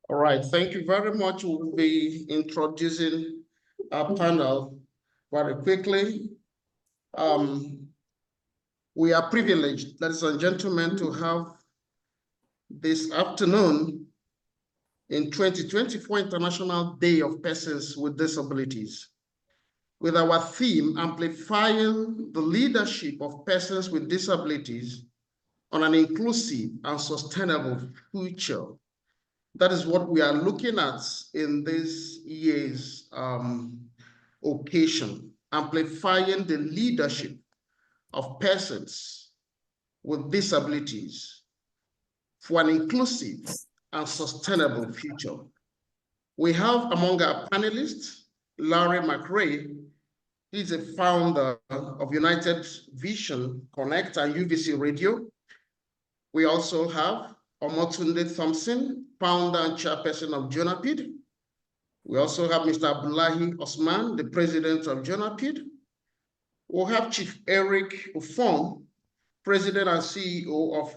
All right, thank you very much. We'll be introducing our panel very quickly. We are privileged, ladies and gentlemen, to have this afternoon in 2024 International Day of Persons with Disabilities, with our theme, Amplifying the Leadership of Persons with Disabilities on an Inclusive and Sustainable Future. That is what we are looking at in this year's occasion, amplifying the leadership of persons with disabilities for an inclusive and sustainable future. We have among our panelists, Larry McRae. He's a founder of United Vision Connect and UVC Radio. We also have Omotunde Thompson, founder and chairperson of JONAPID. We also have Mr. Abdullahi Osman, the president of JONAPID. We'll have Chief Eric Ufong, president and CEO of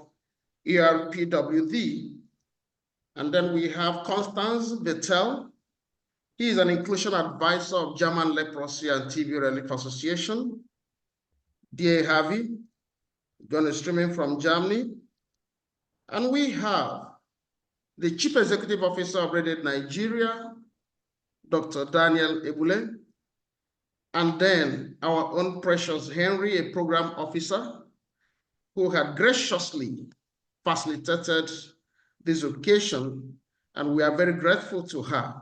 ERPWD. And then we have Constance Vettel. He is an inclusion advisor of German Leprosy and TB Relief Association. D.A. Harvey, joining streaming from Germany. And we have the Chief Executive Officer of Radiant Nigeria, Dr. Daniel Ebule, and then our own precious Henry, a program officer who had graciously facilitated this occasion, and we are very grateful to her.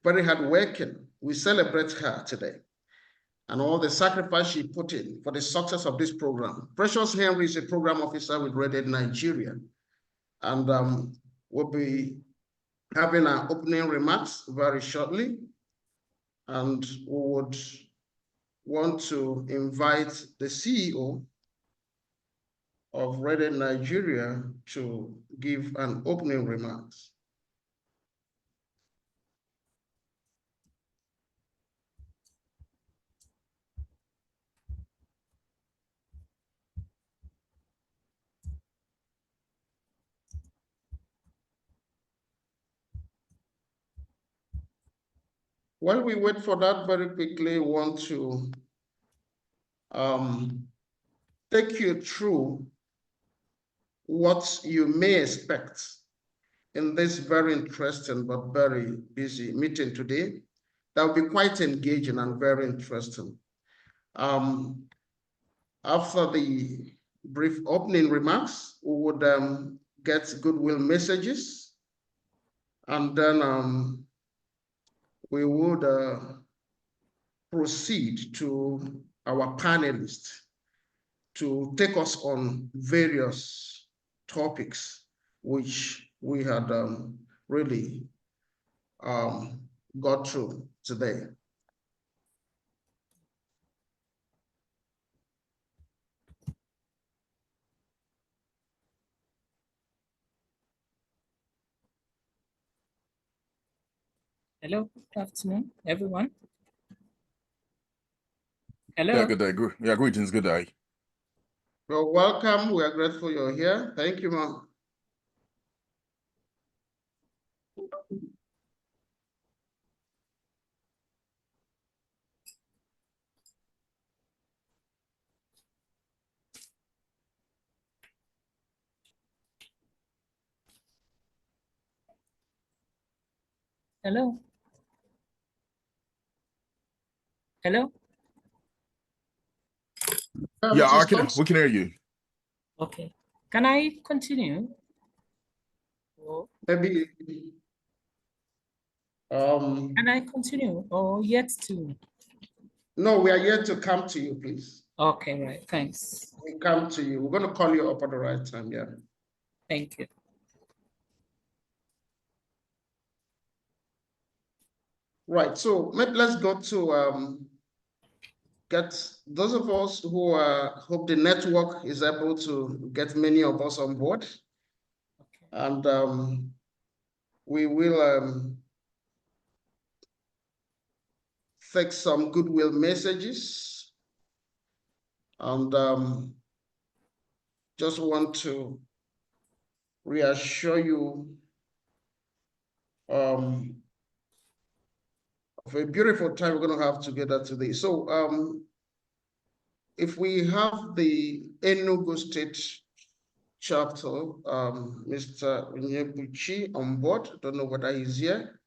Very hardworking. We celebrate her today and all the sacrifice she put in for the success of this program. Precious Henry is a program officer with Radiant Nigeria, and we'll be having our opening remarks very shortly. And we would want to invite the CEO of Radiant Nigeria to give an opening remarks. While we wait for that, very quickly, want to take you through what you may expect in this very interesting but very busy meeting today. That will be quite engaging and very interesting. After the brief opening remarks, we would get goodwill messages, and then we would proceed to our panelists to take us on various topics which we had really got through today. Hello, good afternoon, everyone. Hello. Yeah, good day. Yeah, greetings, good day. Well, welcome. We are grateful you're here. Thank you, ma'am. Hello. Hello. Yeah, we can hear you. Okay. Can I continue? Maybe. Can I continue or yet to? No, we are yet to come to you, please. Okay, right. Thanks. We come to you. We're going to call you up at the right time. Yeah. Thank you. Right. So let's go to get those of us who hope the network is able to get many of us on board. Okay. And we will take some goodwill messages, and just want to reassure you of a beautiful time we're going to have together today. So if we have the Enugu State chapter, Mr. Onyebuchi on board, don't know whether he's here.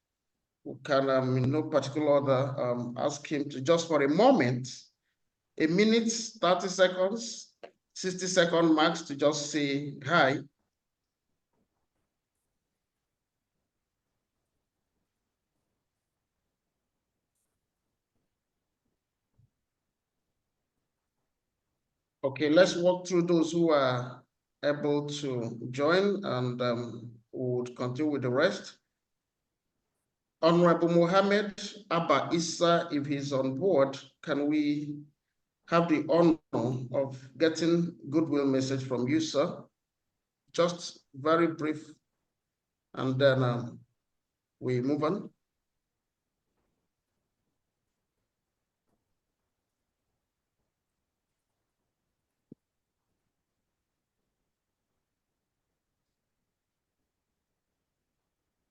We can, in no particular order, ask him to just for a moment, a minute, 30 seconds, 60-second max to just say hi. Okay, let's walk through those who are able to join, and we'll continue with the rest. Honorable Mohammed Abba Issa, if he's on board, can we have the honor of getting goodwill message from you, sir? Just very brief, and then we move on.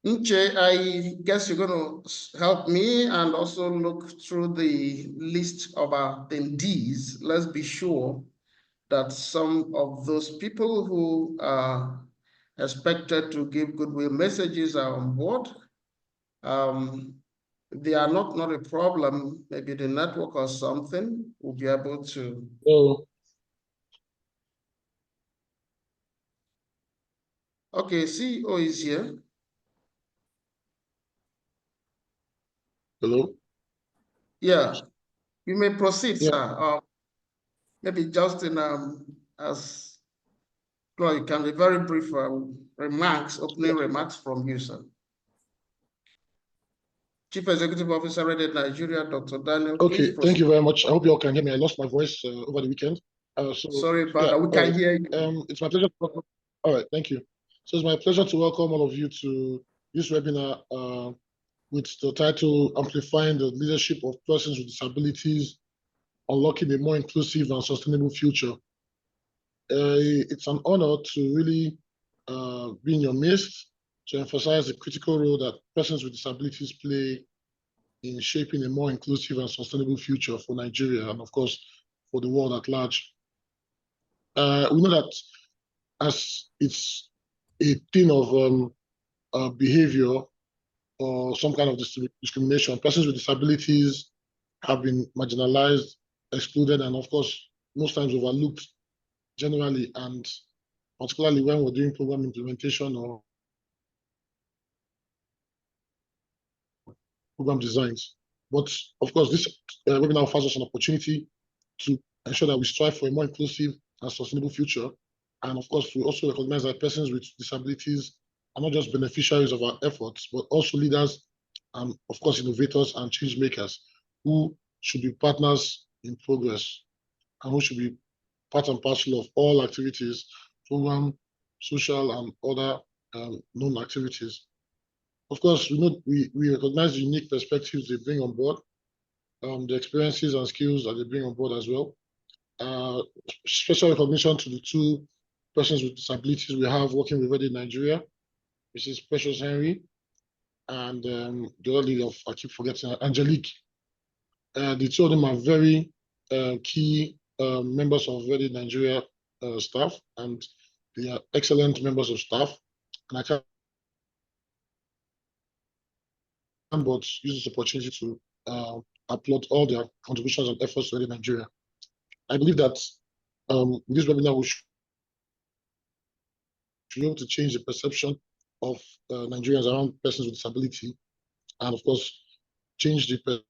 Nche, I guess you're going to help me and also look through the list of our attendees. Let's be sure that some of those people who are expected to give goodwill messages are on board. They are not a problem. Maybe the network or something will be able to. Oh. Okay, CEO is here. Hello? Yeah, you may proceed, Yeah. sir. Maybe just in as well, you can be very brief remarks, opening remarks from you, sir. Chief Executive Officer, Reddit Nigeria, Dr. Daniel. Okay, thank you very much. I hope you all can hear me. I lost my voice over the weekend. Sorry about that. We can hear you. It's my pleasure. All right, thank you. So it's my pleasure to welcome all of you to this webinar with the title Amplifying the Leadership of Persons with Disabilities, Unlocking a More Inclusive and Sustainable Future. It's an honor to really be in your midst to emphasize the critical role that persons with disabilities play in shaping a more inclusive and sustainable future for Nigeria and, of course, for the world at large. We know that as it's a thing of behavior or some kind of discrimination, persons with disabilities have been marginalized, excluded, and, of course, most times overlooked generally, and particularly when we're doing program implementation or program designs. But of course, this webinar offers us an opportunity to ensure that we strive for a more inclusive and sustainable future. And of course, we also recognize that persons with disabilities are not just beneficiaries of our efforts, but also leaders and, of course, innovators and change makers who should be partners in progress and who should be part and parcel of all activities, program, social, and other known activities. Of course, we recognize the unique perspectives they bring on board, the experiences and skills that they bring on board as well. Special recognition to the two persons with disabilities we have working with Reddit Nigeria, Mrs. Precious Henry, and the other lady I keep forgetting, Angelique. The two of them are very key members of Reddit Nigeria staff, and they are excellent members of staff. And I can't but use this opportunity to applaud all their contributions and efforts to Reddit Nigeria. I believe that this webinar will be able to change the perception of Nigerians around persons with disability, and of course, change the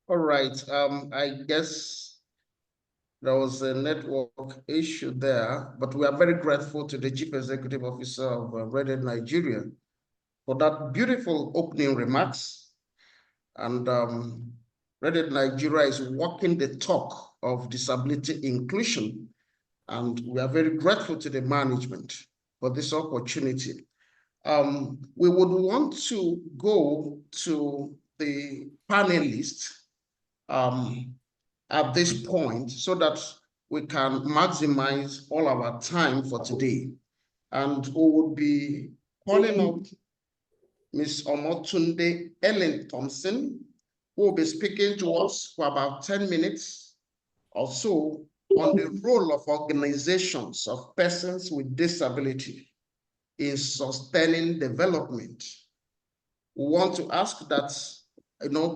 All right. I guess There was a network issue there, but we are very grateful to the Chief Executive Officer of Red Nigeria for that beautiful opening remarks. And Red Nigeria is walking the talk of disability inclusion. And we are very grateful to the management for this opportunity. We would want to go to the panelists at this point so that we can maximize all our time for today. And we would be calling up Ms. Omotunde Ellen Thompson, who will be speaking to us for about 10 minutes or so on the role of organizations of persons with disability in sustaining development. We want to ask that,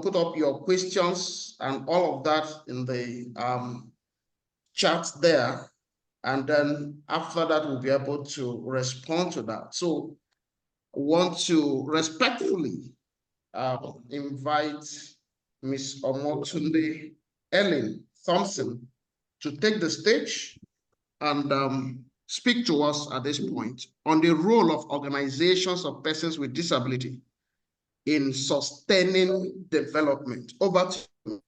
put up your questions and all of that in the chat there. And then after that, we'll be able to respond to that. So I want to respectfully invite Ms. Omotunde Ellen Thompson to take the stage and speak to us at this point on the role of organizations of persons with disability in sustaining development. Over to you.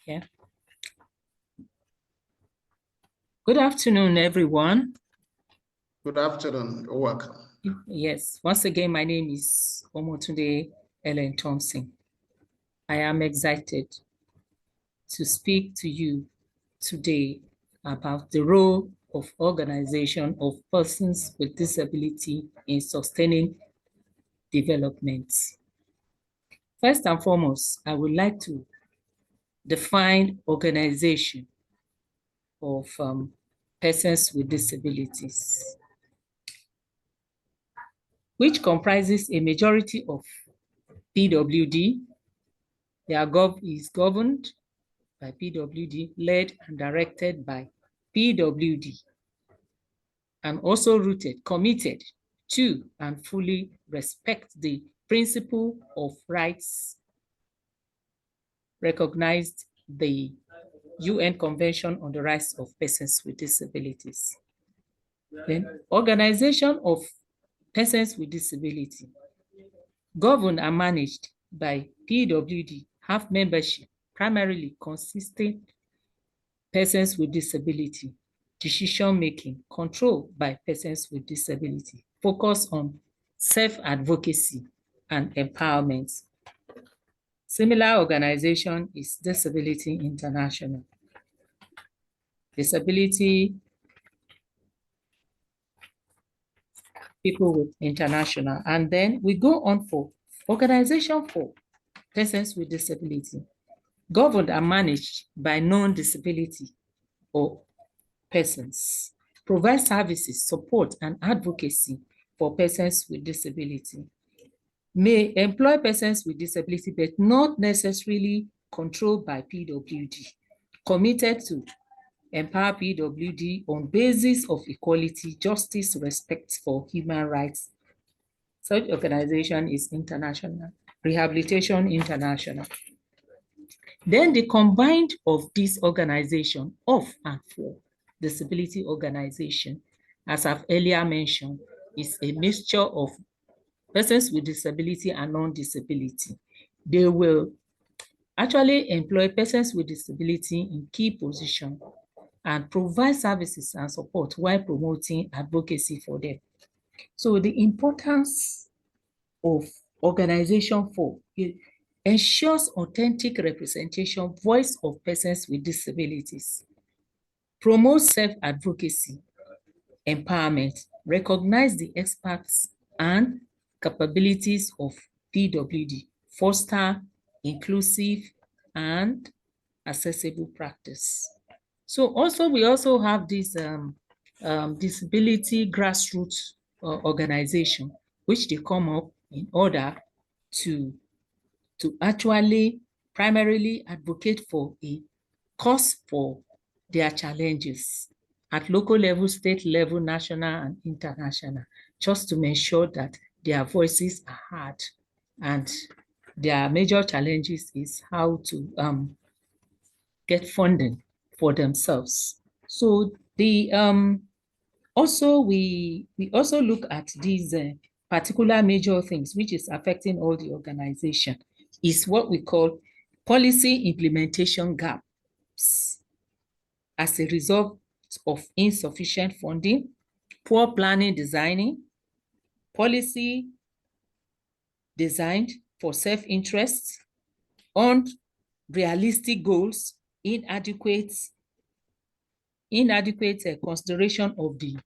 Yeah. Good afternoon, everyone. Good afternoon. You're welcome. Yes, once again, my name is Omotunde Ellen Thompson. I am excited to speak to you today about the role of organization of persons with disability in sustaining development. First and foremost, I would like to define organization of persons with disabilities, which comprises a majority of PWD. Is governed by PWD, led and directed by PWD, and also rooted, committed to, and fully respect the principle of rights recognized the UN Convention on the Rights of Persons with Disabilities. Then, organization of persons with disability, governed and managed by PWD, have membership primarily consisting persons with disability, decision-making controlled by persons with disability, focus on self-advocacy and empowerment. Similar organization is Disability International. Disability People with International. And then we go on for Organization for Persons with Disability, governed and managed by non-disability or persons, provide services, support, and advocacy for persons with disability, may employ persons with disability, but not necessarily controlled by PWD, committed to empower PWD on basis of equality, justice, respect for human rights. Such organization is international, Rehabilitation International. Then the combined of this organization of and for disability organization, as I've earlier mentioned, is a mixture of persons with disability and non-disability. They will actually employ persons with disability in key positions and provide services and support while promoting advocacy for them. So the importance of organization for it ensures authentic representation, voice of persons with disabilities, promotes self-advocacy, empowerment, recognize the experts and capabilities of PWD, foster inclusive and accessible practice. So also, we also have this disability grassroots organization, which they come up in order to actually primarily advocate for a cause for their challenges at local level, state level, national, and international, just to make sure that their voices are heard. And their major challenges is how to get funding for themselves. So the also we also look at these particular major things which is affecting all the organization is what we call policy implementation gaps as a result of insufficient funding, poor planning designing, policy designed for self-interest, unrealistic goals, inadequate consideration of the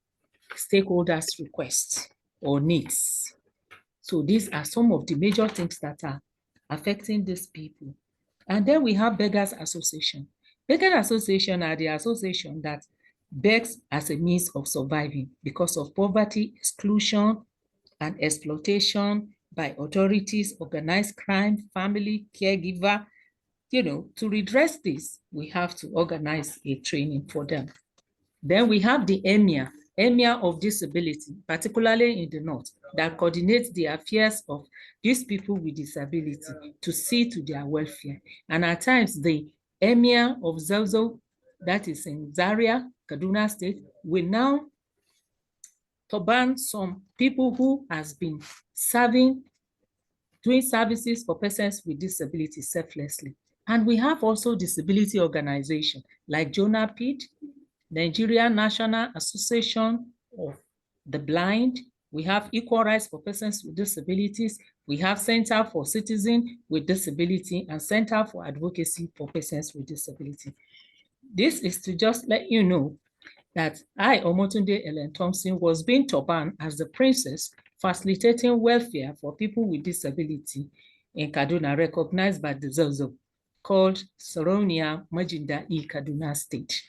stakeholders' requests or needs. So these are some of the major things that are affecting these people. And then we have Beggars Association. Beggars Association are the association that begs as a means of surviving because of poverty, exclusion, and exploitation by authorities, organized crime, family, caregiver. You know, to redress this, we have to organize a training for them. Then we have the Emir of Disability, particularly in the North, that coordinates the affairs of these people with disability to see to their welfare. And at times, the Emir of Zelzo, that is in Zaria, Kaduna State, will now turban some people who has been doing services for persons with disabilities selflessly. And we have also disability organizations like JONAPID, Nigerian National Association of the Blind. We have Equal Rights for Persons with Disabilities. We have Center for Citizens with Disability and Center for Advocacy for Persons with Disability. This is to just let you know that I, Omotunde Ellen Thompson, was being turbaned as the princess facilitating welfare for people with disability in Kaduna, recognized by the ZOZO, called Soronia Majinda E. Kaduna State.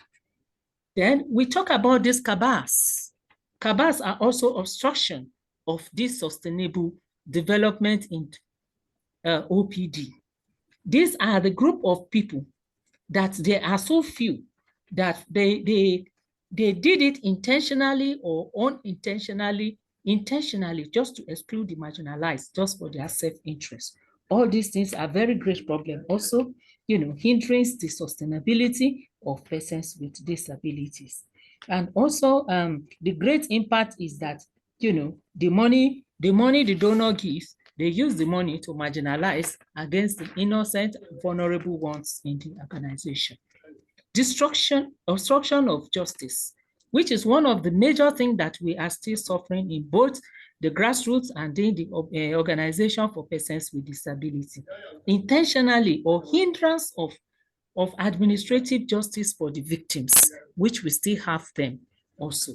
Then we talk about these cabals. Cabals are also obstruction of this sustainable development in OPD. These are the group of people that there are so few that they did it intentionally or unintentionally, just to exclude the marginalized, just for their self-interest. All these things are very great problem. Also, you know, hindering the sustainability of persons with disabilities. And also, the great impact is that, you know, the money the donor gives, they use the money to marginalize against the innocent, vulnerable ones in the organization. Obstruction of justice, which is one of the major things that we are still suffering in both the grassroots and in the organization for persons with disability. Intentionally or hindrance of administrative justice for the victims, which we still have them also.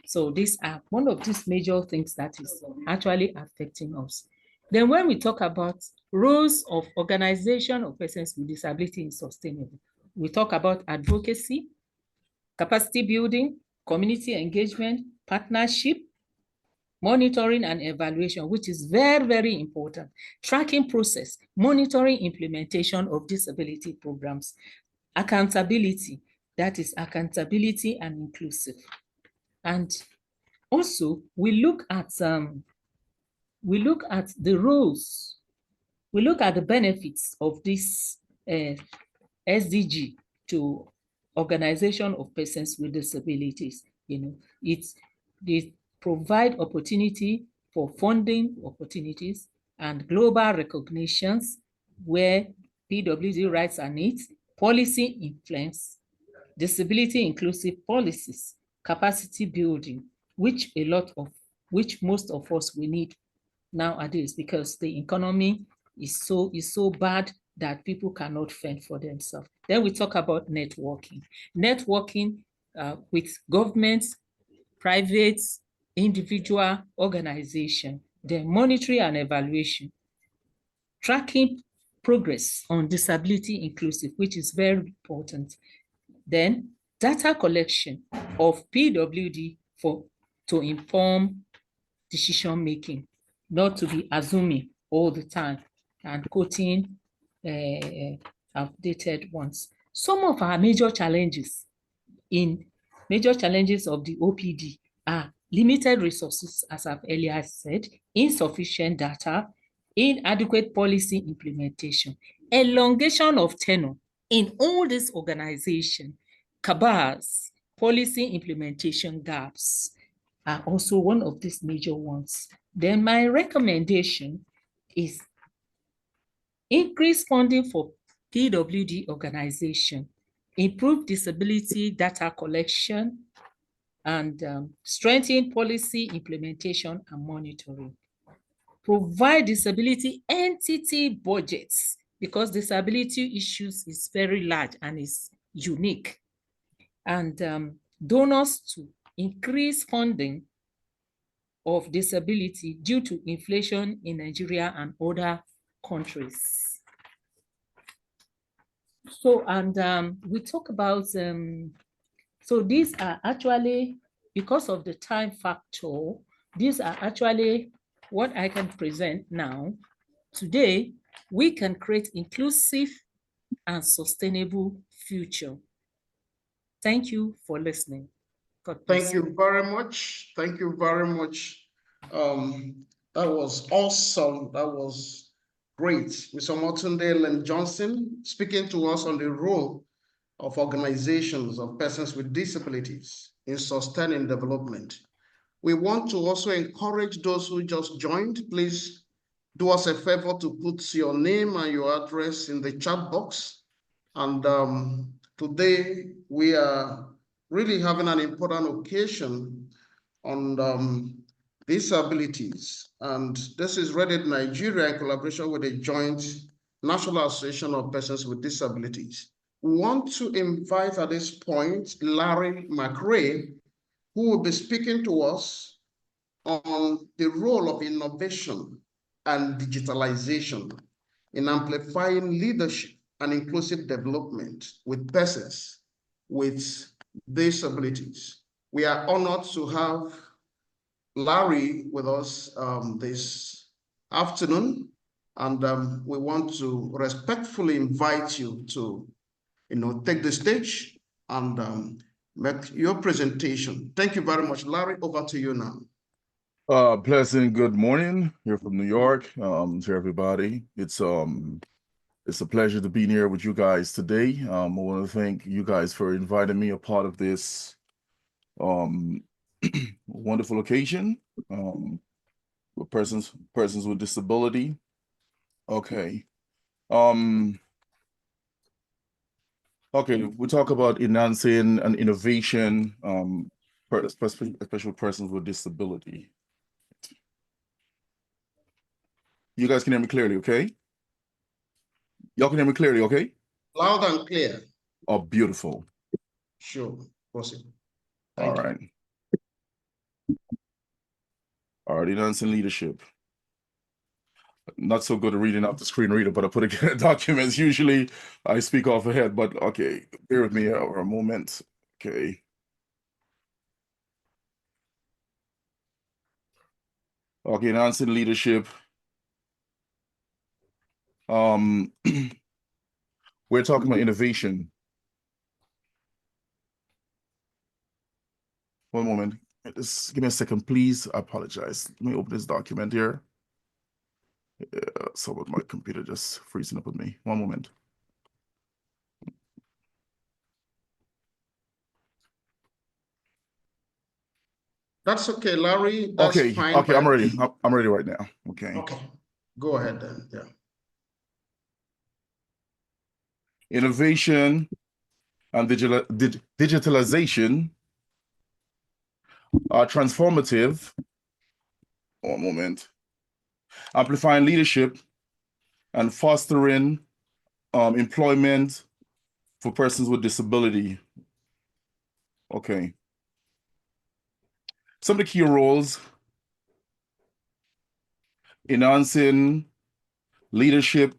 So these are one of these major things that is actually affecting us. Then when we talk about roles of organization of persons with disability in sustainable, we talk about advocacy, capacity building, community engagement, partnership, monitoring and evaluation, which is very, very important. Tracking process, monitoring implementation of disability programs, accountability, that is accountability and inclusive. And also we look at the roles, we look at the benefits of this SDG to organization of persons with disabilities. You know, they provide opportunity for funding opportunities and global recognitions where PWD rights and needs, policy influence, disability inclusive policies, capacity building, which most of us we need nowadays because the economy is so bad that people cannot fend for themselves. Then we talk about networking. Networking with governments, private, individual, organization, then monitoring and evaluation, tracking progress on disability inclusive, which is very important. Then data collection of PWD to inform decision making, not to be assuming all the time and quoting outdated ones. Some of our major challenges major challenges of the OPD are limited resources, as I've earlier said, insufficient data, inadequate policy implementation, elongation of tenure in all these organizations, cabals, policy implementation gaps are also one of these major ones. Then my recommendation is increase funding for PWD organization, improve disability data collection, and strengthen policy implementation and monitoring. Provide disability entity budgets, because disability issues is very large and is unique. And donors to increase funding of disability due to inflation in Nigeria and other countries. So, and we talk about, so these are actually, because of the time factor, these are actually what I can present now. Today, we can create inclusive and sustainable future. Thank you for listening. Thank you very much. Thank you very much. That was awesome. That was great. Mr. Motundale Johnson speaking to us on the role of organizations of persons with disabilities in sustaining development. We want to also encourage those who just joined. Please do us a favor to put your name and your address in the chat box. And today we are really having an important occasion on disabilities. And this is Reddit Nigeria in collaboration with the Joint National Association of Persons with Disabilities. We want to invite at this point Larry McRae, who will be speaking to us on the role of innovation and digitalization in amplifying leadership and inclusive development with persons with disabilities. We are honored to have Larry with us this afternoon, and we want to respectfully invite you to take the stage and make your presentation. Thank you very much. Larry, over to you now. Pleasant good morning here from New York to everybody. It's a pleasure to be here with you guys today. I want to thank you guys for inviting me a part of this wonderful occasion with persons with disability. Okay. Okay, we talk about enhancing and innovation, especially persons with disability. You guys can hear me clearly, okay? Y'all can hear me clearly, okay? Loud and clear. Oh, beautiful. Sure, proceed. All right. All right, enhancing leadership. Not so good at reading off the screen reader, but I put together documents. Usually I speak off ahead, but okay, bear with me for a moment. Okay. Okay, enhancing leadership. We're talking about innovation. One moment. Just give me a second, please. I apologize. Let me open this document here. So with my computer just freezing up with me. One moment. That's okay, Larry. That's okay, fine. Okay, I'm ready. I'm ready right now. Okay. Okay, go ahead then. Yeah. Innovation and digitalization are transformative. One moment. Amplifying leadership and fostering employment for persons with disability. Okay. Some of the key roles: enhancing leadership,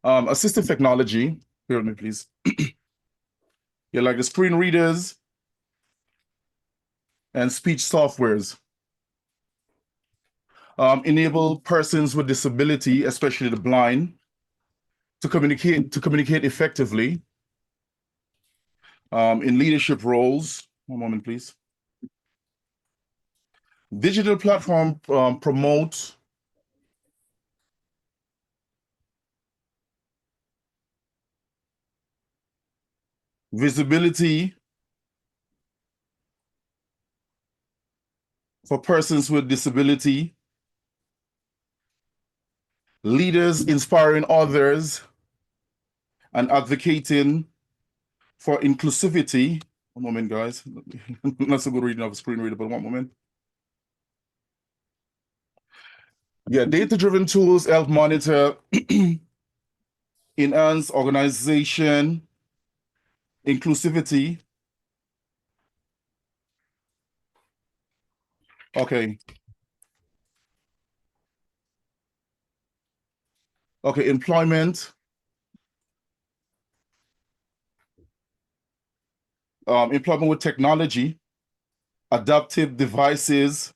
assistive technology. Bear with me, please. Yeah, like the screen readers and speech softwares. Enable persons with disability, especially the blind, to communicate effectively in leadership roles. One moment, please. Digital platform promote visibility for persons with disability, leaders inspiring others and advocating for inclusivity. One moment, guys. Not so good reading off a screen reader, but one moment. Yeah, data-driven tools help monitor, enhance organization, inclusivity. Okay. Okay, employment. Employment with technology, adaptive devices,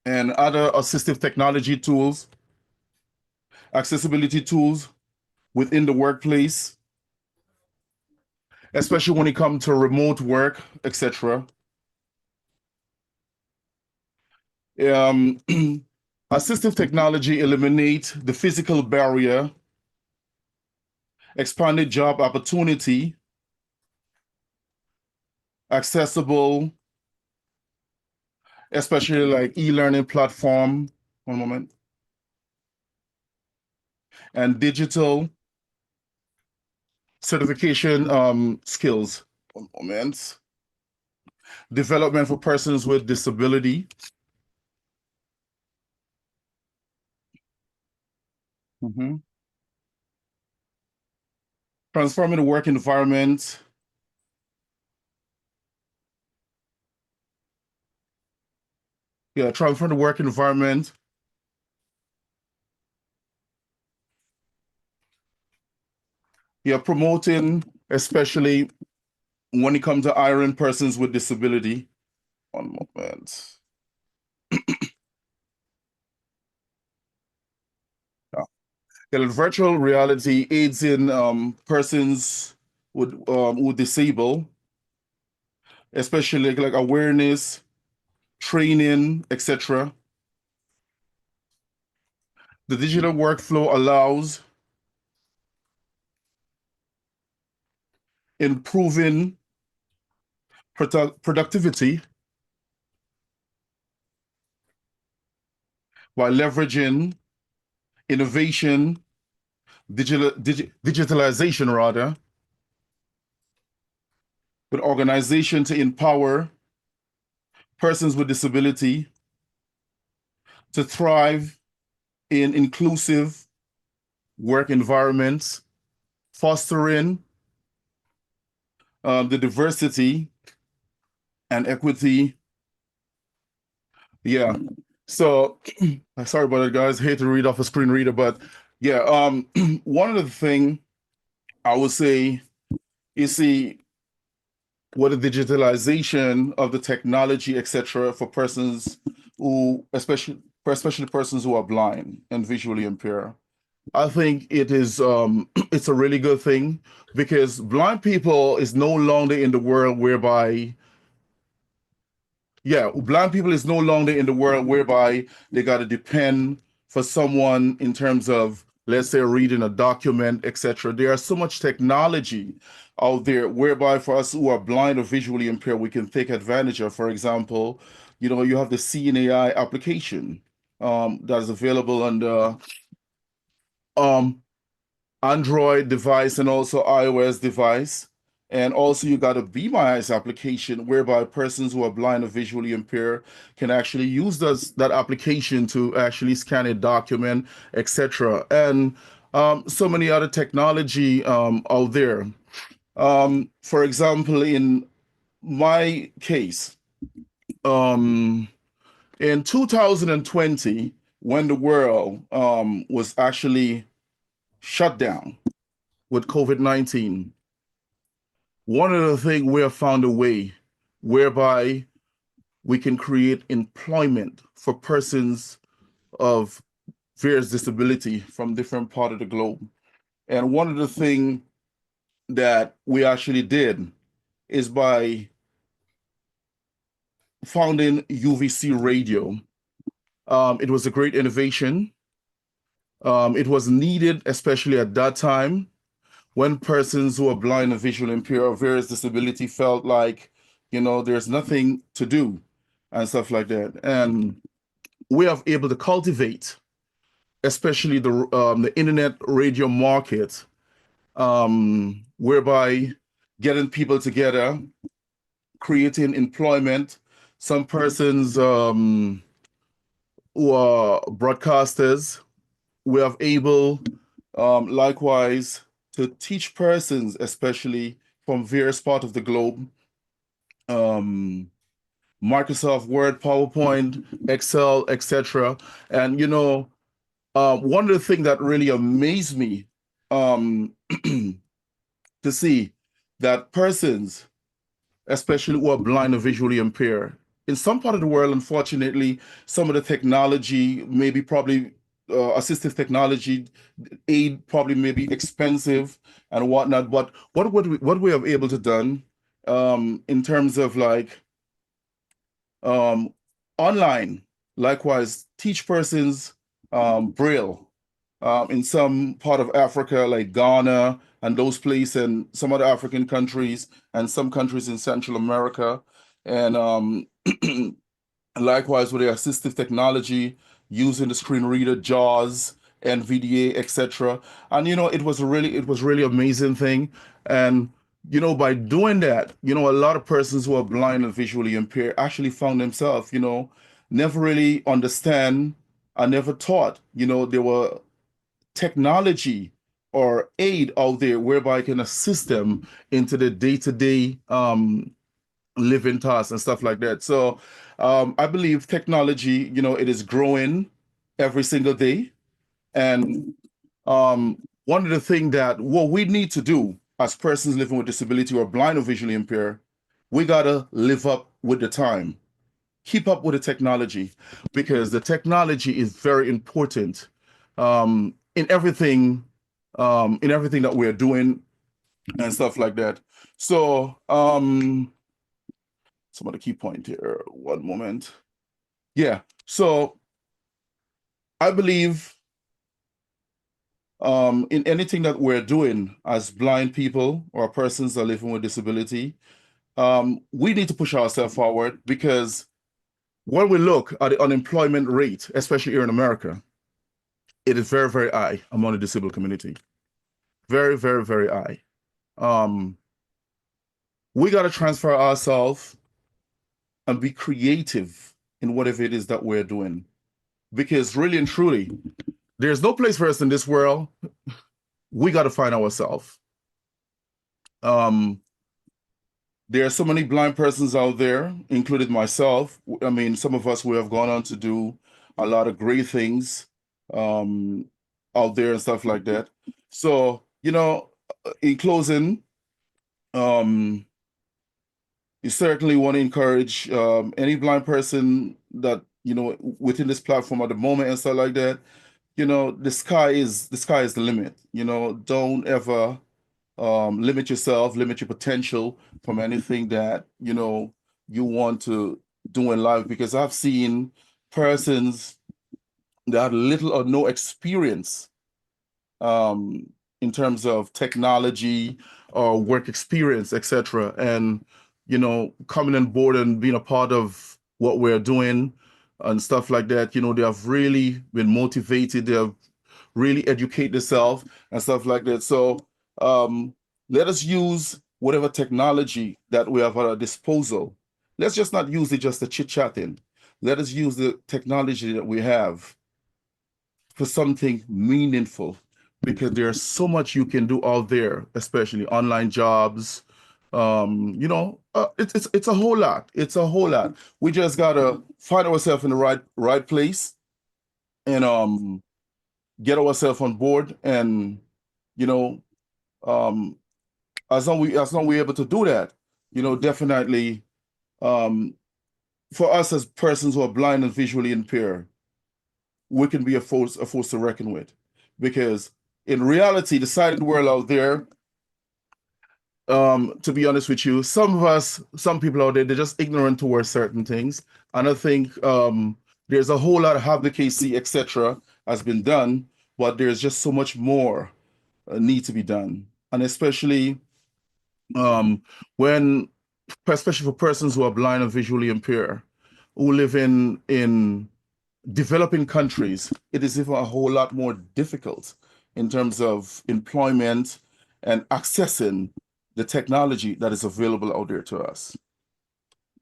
and other assistive technology tools, accessibility tools within the workplace, especially when it comes to remote work, etc. Assistive technology eliminate the physical barrier, expanded job opportunity, accessible, especially like e-learning platform, one moment, and digital certification skills, one moment, development for persons with disability. Transforming the work environment, transform the work environment, promoting, especially when it comes to hiring persons with disability. One moment. Virtual reality aids in persons with disable, especially like awareness, training, etc. The digital workflow allows improving productivity by leveraging innovation, digitalization rather, with organization to empower persons with disability to thrive in inclusive work environments, fostering the diversity and equity. Yeah. So sorry about it, guys. Hate to read off a screen reader, but yeah, one of the thing I would say is what the digitalization of the technology, etc., for persons who, especially persons who are blind and visually impaired. I think it is it's a really good thing because blind people is no longer in the world whereby blind people is no longer in the world whereby they got to depend for someone in terms of, let's say, reading a document, etc. There are so much technology out there whereby for us who are blind or visually impaired, we can take advantage of. For example, you have the CNAI application that is available on the Android device and also iOS device. And also you got a Be My Eyes application whereby persons who are blind or visually impaired can actually use that application to actually scan a document, etc. And so many other technology out there. For example, in my case, in 2020, when the world was actually shut down with COVID-19, one of the things we have found a way whereby we can create employment for persons of various disability from different part of the globe. And one of the things that we actually did is by founding UVC Radio. It was a great innovation. It was needed, especially at that time, when persons who are blind and visually impaired or various disability felt like, there's nothing to do and stuff like that. And we are able to cultivate, especially the internet radio market, whereby getting people together, creating employment. Some persons who are broadcasters, we are able, likewise, to teach persons, especially from various parts of the globe, Microsoft Word, PowerPoint, Excel, etc. And one of the things that really amazed me to see that persons, especially who are blind or visually impaired, in some part of the world, unfortunately, some of the technology, probably assistive technology, aid probably may be expensive and whatnot. But what we have able to done in terms of like online, likewise, teach persons Braille in some part of Africa, like Ghana and those places, and some other African countries, and some countries in Central America, and likewise with the assistive technology using the screen reader, JAWS, NVDA, etc. And it was really amazing thing. And by doing that, a lot of persons who are blind and visually impaired actually found themselves, never really understand. I never thought, there were technology or aid out there whereby I can assist them into the day-to-day living tasks and stuff like that. So I believe technology, it is growing every single day. And one of the things that what we need to do as persons living with disability or blind or visually impaired, we gotta live up with the time, keep up with the technology, because the technology is very important in everything that we're doing and stuff like that. So some of the key point here, one moment. Yeah, so I believe in anything that we're doing as blind people or persons that are living with disability, we need to push ourselves forward, because when we look at the unemployment rate, especially here in America, it is very, very high among the disabled community. Very, very, very high. We got to transfer ourselves and be creative in whatever it is that we're doing. Because really and truly, there's no place for us in this world. We got to find ourselves. There are so many blind persons out there, including myself. I mean, some of us, we have gone on to do a lot of great things out there and stuff like that. So, in closing, you certainly want to encourage any blind person that, within this platform at the moment and stuff like that, the sky is the limit. Don't ever limit yourself, limit your potential from anything that you want to do in life, because I've seen persons that had little or no experience in terms of technology or work experience, etc., and coming on board and being a part of what we're doing and stuff like that. They have really been motivated. They have really educate themselves and stuff like that. So let us use whatever technology that we have at our disposal. Let's just not use it just to chit-chatting. Let us use the technology that we have for something meaningful, because there's so much you can do out there, especially online jobs. It's a whole lot. It's a whole lot. We just gotta find ourselves in the right place and get ourselves on board, and as long we're able to do that, definitely for us as persons who are blind and visually impaired, we can be a force to reckon with. Because in reality, the silent world out there, to be honest with you, some people out there, they're just ignorant towards certain things. And I think there's a whole lot of advocacy, etc., has been done, but there's just so much more need to be done. And especially when, especially for persons who are blind and visually impaired, who live in developing countries, it is even a whole lot more difficult in terms of employment and accessing the technology that is available out there to us.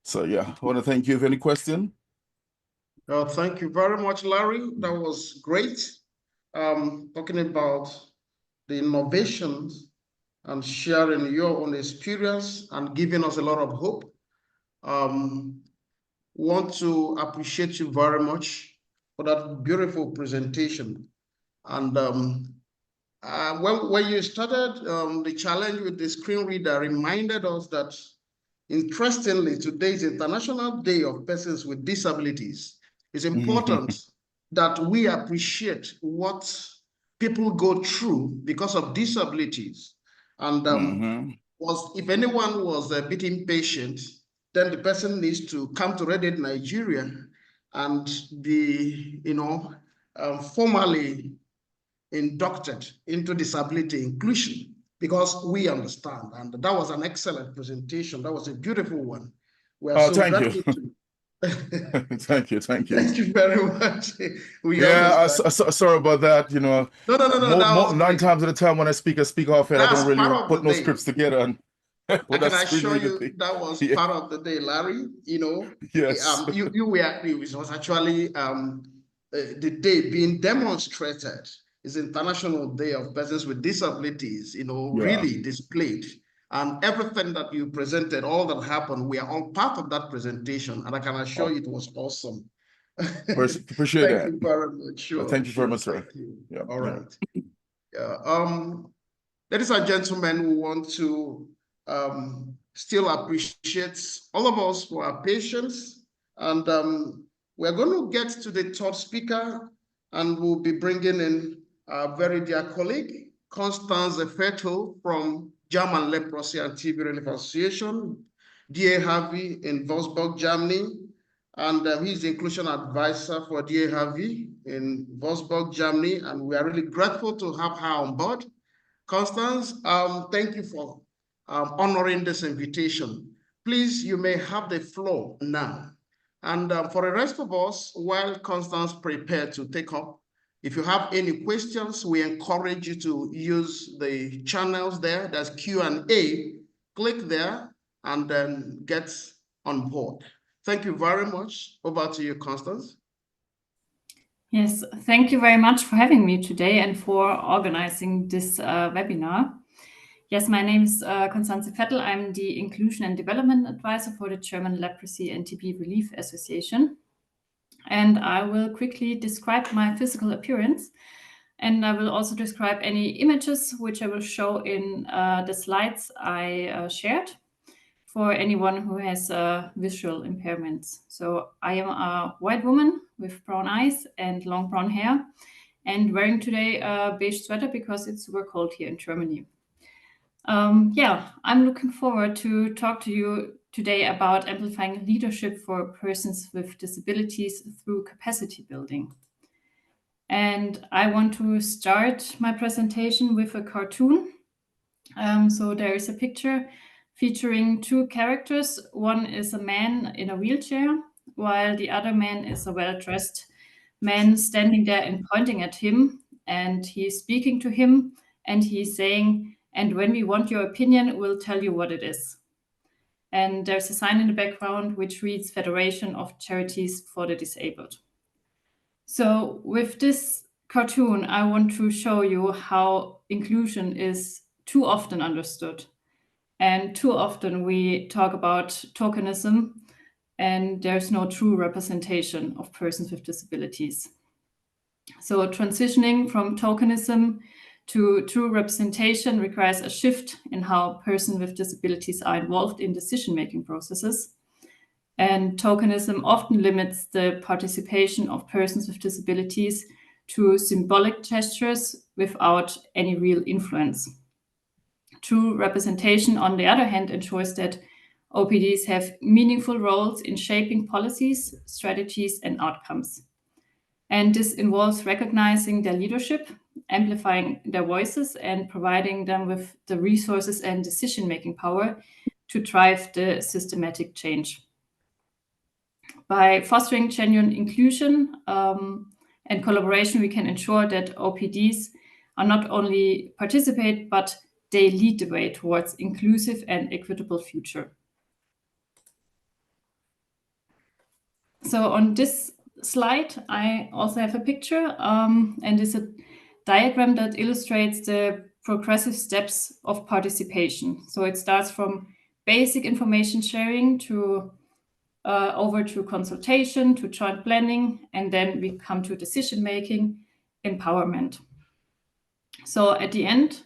So yeah, I want to thank you. Have any question? Thank you very much, Larry. That was great. Talking about the innovations and sharing your own experience and giving us a lot of hope. Want to appreciate you very much for that beautiful presentation. And when you started the challenge with the screen reader, reminded us that, interestingly, today is International Day of Persons with Disabilities. It's important that we appreciate what people go through because of disabilities. And if anyone was a bit impatient, then the person needs to come to Reddit Nigeria and be, formally inducted into disability inclusion, because we understand. And that was an excellent presentation. That was a beautiful one. We are so grateful to you. Thank you. Thank you very much. Sorry about that. No. 9 times at a time when I speak off it. I don't really put no scripts together. And I can assure you that was part of the day, Larry. Yes. It was actually the day being demonstrated. Is International Day of Persons with Disabilities, really displayed. And everything that you presented, all that happened, we are all part of that presentation. And I can assure you it was awesome. Appreciate that. Thank you very much. Sure, thank you very much, sir. Thank you. Yeah. All right. Ladies and gentlemen, we want to still appreciate all of us for our patience. And we're going to get to the third speaker, and we'll be bringing in our very dear colleague, Constance Efeto from German Leprosy and TB Relief Association, DA Harvey in Wolfsburg, Germany. And he's the inclusion advisor for DA Harvey in Wolfsburg, Germany. And we are really grateful to have her on board. Constance, thank you for honoring this invitation. Please, you may have the floor now. And for the rest of us, while Constance prepared to take up, if you have any questions, we encourage you to use the channels there. There's Q&A. Click there and then get on board. Thank you very much. Over to you, Constance. Yes, thank you very much for having me today and for organizing this webinar. Yes, my name is Constance Vettel. I'm the Inclusion and Development Advisor for the German Leprosy and TB Relief Association. And I will quickly describe my physical appearance. And I will also describe any images which I will show in the slides I shared for anyone who has visual impairments. So I am a white woman with brown eyes and long brown hair, and wearing today a beige sweater because it's super cold here in Germany. I'm looking forward to talk to you today about amplifying leadership for persons with disabilities through capacity building. And I want to start my presentation with a cartoon. So there is a picture featuring two characters. One is a man in a wheelchair, while the other man is a well-dressed man standing there and pointing at him. And he's speaking to him and he's saying, "And when we want your opinion, we'll tell you what it is." And there's a sign in the background which reads Federation of Charities for the Disabled. So with this cartoon, I want to show you how inclusion is too often understood. And too often we talk about tokenism, and there's no true representation of persons with disabilities. So transitioning from tokenism to true representation requires a shift in how persons with disabilities are involved in decision-making processes. And tokenism often limits the participation of persons with disabilities to symbolic gestures without any real influence. True representation, on the other hand, ensures that OPDs have meaningful roles in shaping policies, strategies, and outcomes. And this involves recognizing their leadership, amplifying their voices, and providing them with the resources and decision-making power to drive the systematic change. By fostering genuine inclusion and collaboration, we can ensure that OPDs are not only participate, but they lead the way towards inclusive and equitable future. So on this slide, I also have a picture, and it's a diagram that illustrates the progressive steps of participation. So it starts from basic information sharing to over to consultation, to joint planning, and then we come to decision-making, empowerment. So at the end,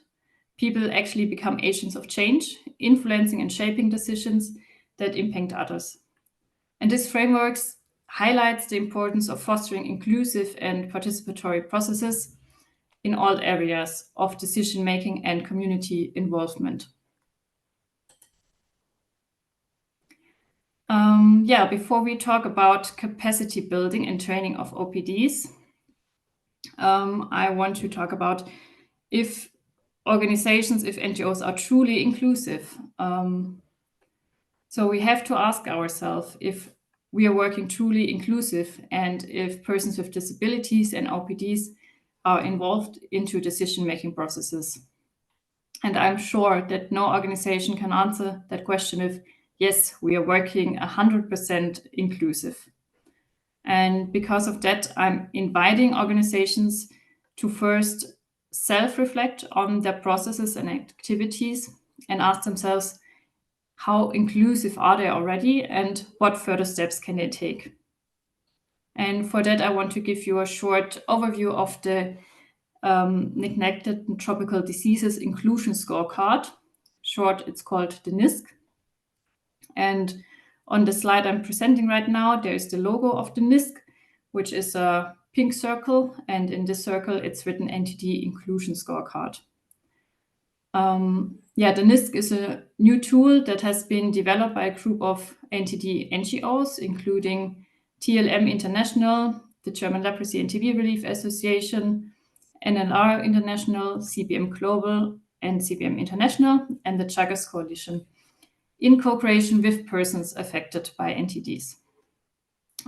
people actually become agents of change, influencing and shaping decisions that impact others. And this framework highlights the importance of fostering inclusive and participatory processes in all areas of decision-making and community involvement. Before we talk about capacity building and training of OPDs, I want to talk about if organizations, if NGOs are truly inclusive. So we have to ask ourselves if we are working truly inclusive and if persons with disabilities and OPDs are involved into decision-making processes. And I'm sure that no organization can answer that question if, yes, we are working 100% inclusive. And because of that, I'm inviting organizations to first self-reflect on their processes and activities and ask themselves, how inclusive are they already and what further steps can they take? And for that, I want to give you a short overview of the Neglected and Tropical Diseases Inclusion Scorecard. Short, it's called the NISC. And on the slide I'm presenting right now, there's the logo of the NISC, which is a pink circle. And in this circle, it's written NTD Inclusion Scorecard. The NISC is a new tool that has been developed by a group of NTD NGOs, including TLM International, the German Leprosy and TB Relief Association, NLR International, CBM Global, and CBM International, and the Chagas Coalition, in co-creation with persons affected by NTDs.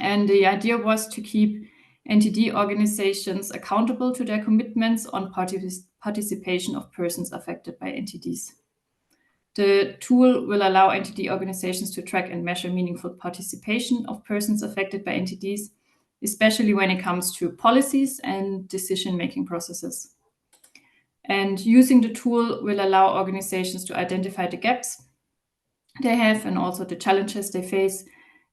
And the idea was to keep NTD organizations accountable to their commitments on participation of persons affected by NTDs. The tool will allow NTD organizations to track and measure meaningful participation of persons affected by NTDs, especially when it comes to policies and decision-making processes. And using the tool will allow organizations to identify the gaps they have and also the challenges they face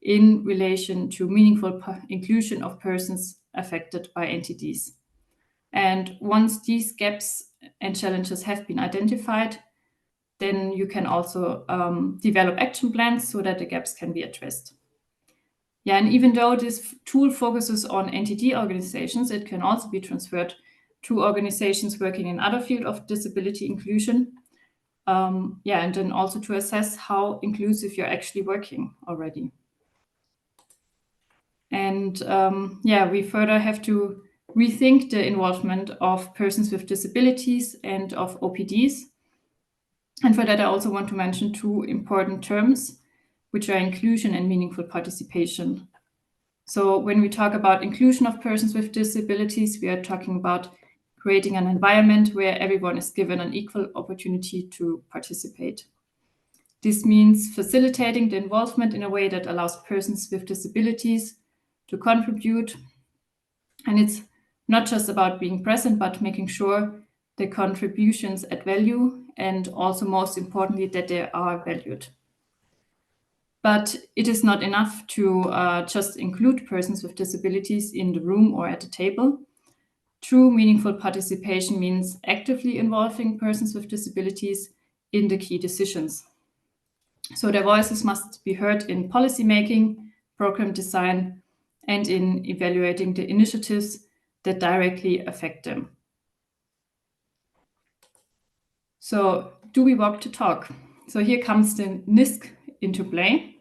in relation to meaningful inclusion of persons affected by NTDs. And once these gaps and challenges have been identified, then you can also develop action plans so that the gaps can be addressed. And even though this tool focuses on NTD organizations, it can also be transferred to organizations working in other fields of disability inclusion. And then also to assess how inclusive you're actually working already. And we further have to rethink the involvement of persons with disabilities and of OPDs. And for that, I also want to mention two important terms, which are inclusion and meaningful participation. So when we talk about inclusion of persons with disabilities, we are talking about creating an environment where everyone is given an equal opportunity to participate. This means facilitating the involvement in a way that allows persons with disabilities to contribute. And it's not just about being present, but making sure the contributions add value and also, most importantly, that they are valued. But it is not enough to just include persons with disabilities in the room or at the table. True meaningful participation means actively involving persons with disabilities in the key decisions. So their voices must be heard in policy making, program design, and in evaluating the initiatives that directly affect them. So do we walk to talk? So here comes the NISC into play.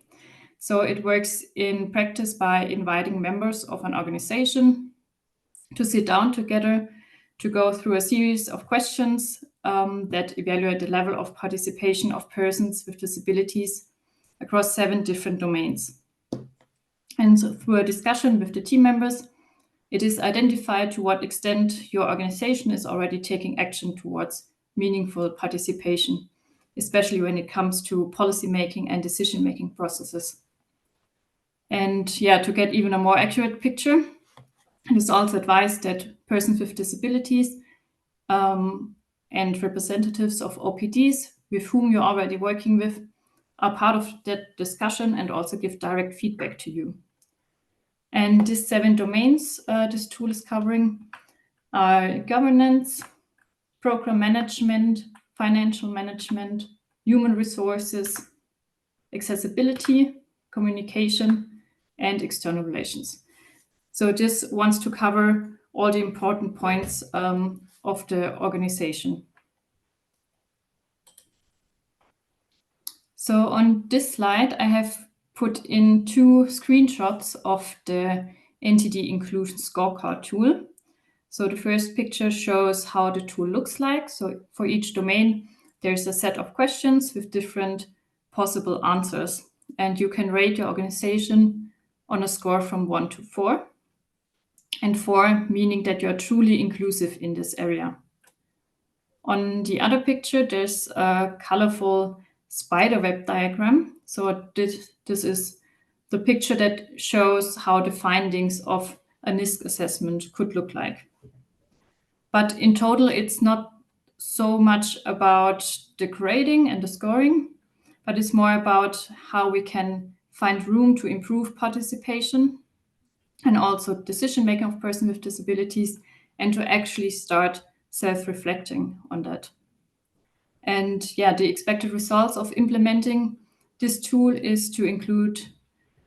So it works in practice by inviting members of an organization to sit down together to go through a series of questions that evaluate the level of participation of persons with disabilities across 7 different domains. And so through a discussion with the team members, it is identified to what extent your organization is already taking action towards meaningful participation, especially when it comes to policymaking and decision-making processes. And yeah, to get even a more accurate picture, it is also advised that persons with disabilities and representatives of OPDs with whom you're already working with are part of that discussion and also give direct feedback to you. And these 7 domains this tool is covering are governance, program management, financial management, human resources, accessibility, communication, and external relations. So this wants to cover all the important points of the organization. So on this slide, I have put in 2 screenshots of the NTD Inclusion Scorecard tool. So the first picture shows how the tool looks like. So for each domain, there's a set of questions with different possible answers. And you can rate your organization on a score from 1 to 4. And 4 meaning that you're truly inclusive in this area. On the other picture, there's a colorful spiderweb diagram. So this is the picture that shows how the findings of a NISC assessment could look like. But in total, it's not so much about the grading and the scoring, but it's more about how we can find room to improve participation and also decision-making of persons with disabilities, and to actually start self-reflecting on that. And yeah, the expected results of implementing this tool is to include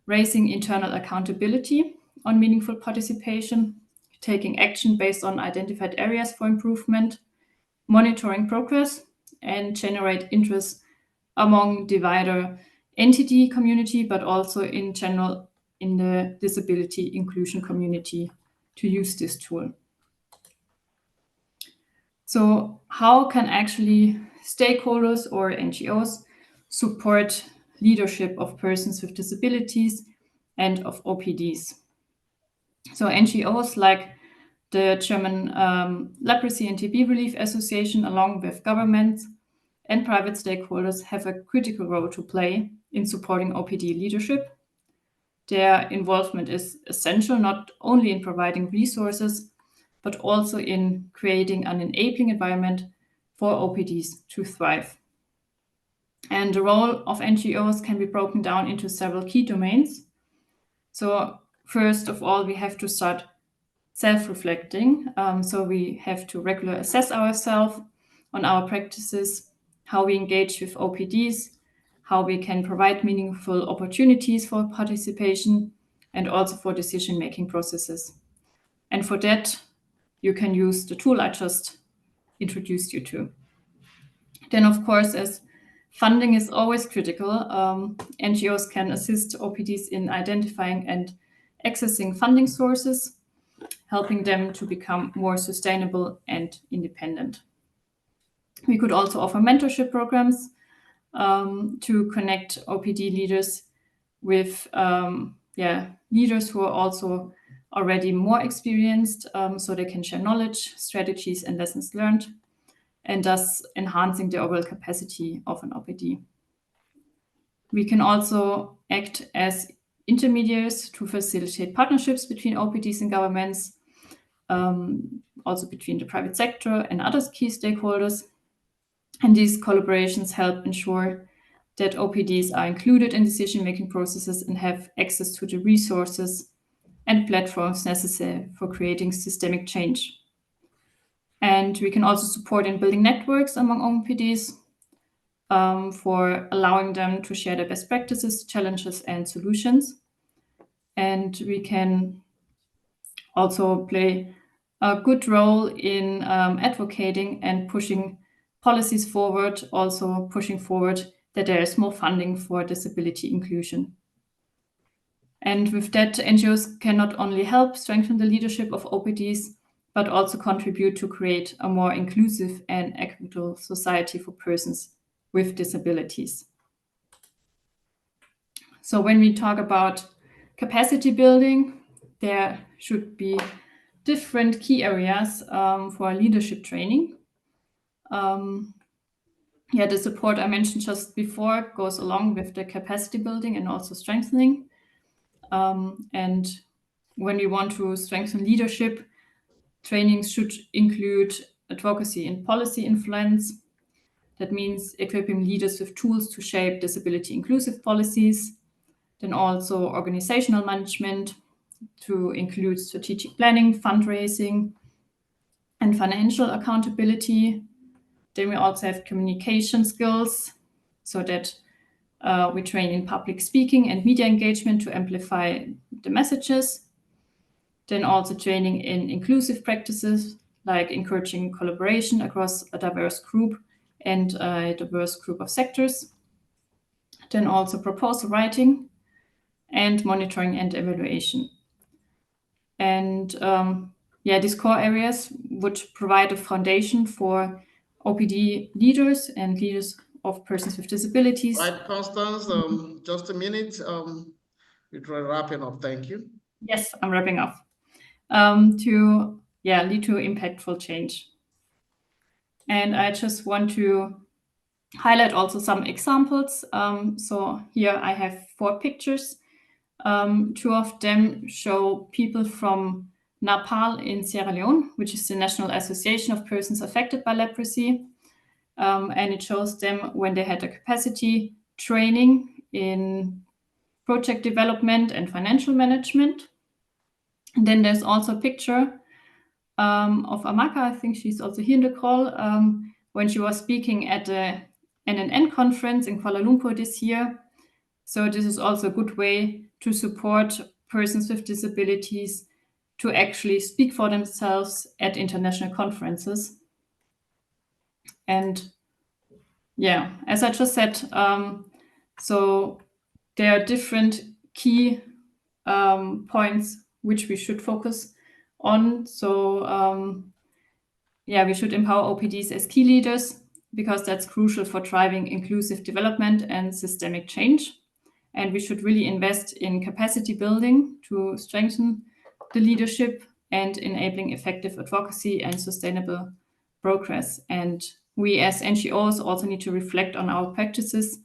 raising internal accountability on meaningful participation, taking action based on identified areas for improvement, monitoring progress, and generate interest among the wider NTD community, but also in general in the disability inclusion community to use this tool. So how can actually stakeholders or NGOs support leadership of persons with disabilities and of OPDs? So NGOs like the German Leprosy and TB Relief Association, along with governments and private stakeholders, have a critical role to play in supporting OPD leadership. Their involvement is essential not only in providing resources, but also in creating an enabling environment for OPDs to thrive. And the role of NGOs can be broken down into several key domains. So first of all, we have to start self-reflecting. So we have to regularly assess ourselves on our practices, how we engage with OPDs, how we can provide meaningful opportunities for participation, and also for decision-making processes. And for that, you can use the tool I just introduced you to. Then, of course, as funding is always critical, NGOs can assist OPDs in identifying and accessing funding sources, helping them to become more sustainable and independent. We could also offer mentorship programs to connect OPD leaders with leaders who are also already more experienced, so they can share knowledge, strategies, and lessons learned, and thus enhancing the overall capacity of an OPD. We can also act as intermediaries to facilitate partnerships between OPDs and governments, also between the private sector and other key stakeholders. And these collaborations help ensure that OPDs are included in decision-making processes and have access to the resources and platforms necessary for creating systemic change. And we can also support in building networks among OPDs for allowing them to share their best practices, challenges, and solutions. And we can also play a good role in advocating and pushing policies forward, also pushing forward that there is more funding for disability inclusion. And with that, NGOs can not only help strengthen the leadership of OPDs, but also contribute to create a more inclusive and equitable society for persons with disabilities. So when we talk about capacity building, there should be different key areas for leadership training. The support I mentioned just before goes along with the capacity building and also strengthening. And when we want to strengthen leadership, trainings should include advocacy and policy influence. That means equipping leaders with tools to shape disability inclusive policies. Then also organizational management to include strategic planning, fundraising, and financial accountability. Then we also have communication skills, so that we train in public speaking and media engagement to amplify the messages. Then also training in inclusive practices, like encouraging collaboration across a diverse group and a diverse group of sectors. Then also proposal writing and monitoring and evaluation. And these core areas would provide a foundation for OPD leaders and leaders of persons with disabilities. Right, Constance, just a minute. We're wrapping up. Thank you. Yes, I'm wrapping up. To lead to impactful change. And I just want to highlight also some examples. So here I have 4 pictures. 2 of them show people from Nepal in Sierra Leone, which is the National Association of Persons Affected by Leprosy. And it shows them when they had a capacity training in project development and financial management. And then there's also a picture of Amaka. I think she's also here in the call, when she was speaking at the NNN conference in Kuala Lumpur this year. So this is also a good way to support persons with disabilities to actually speak for themselves at international conferences. And as I just said, so there are different key points which we should focus on. So we should empower OPDs as key leaders, because that's crucial for driving inclusive development and systemic change. And we should really invest in capacity building to strengthen the leadership and enabling effective advocacy and sustainable progress. And we as NGOs also need to reflect on our practices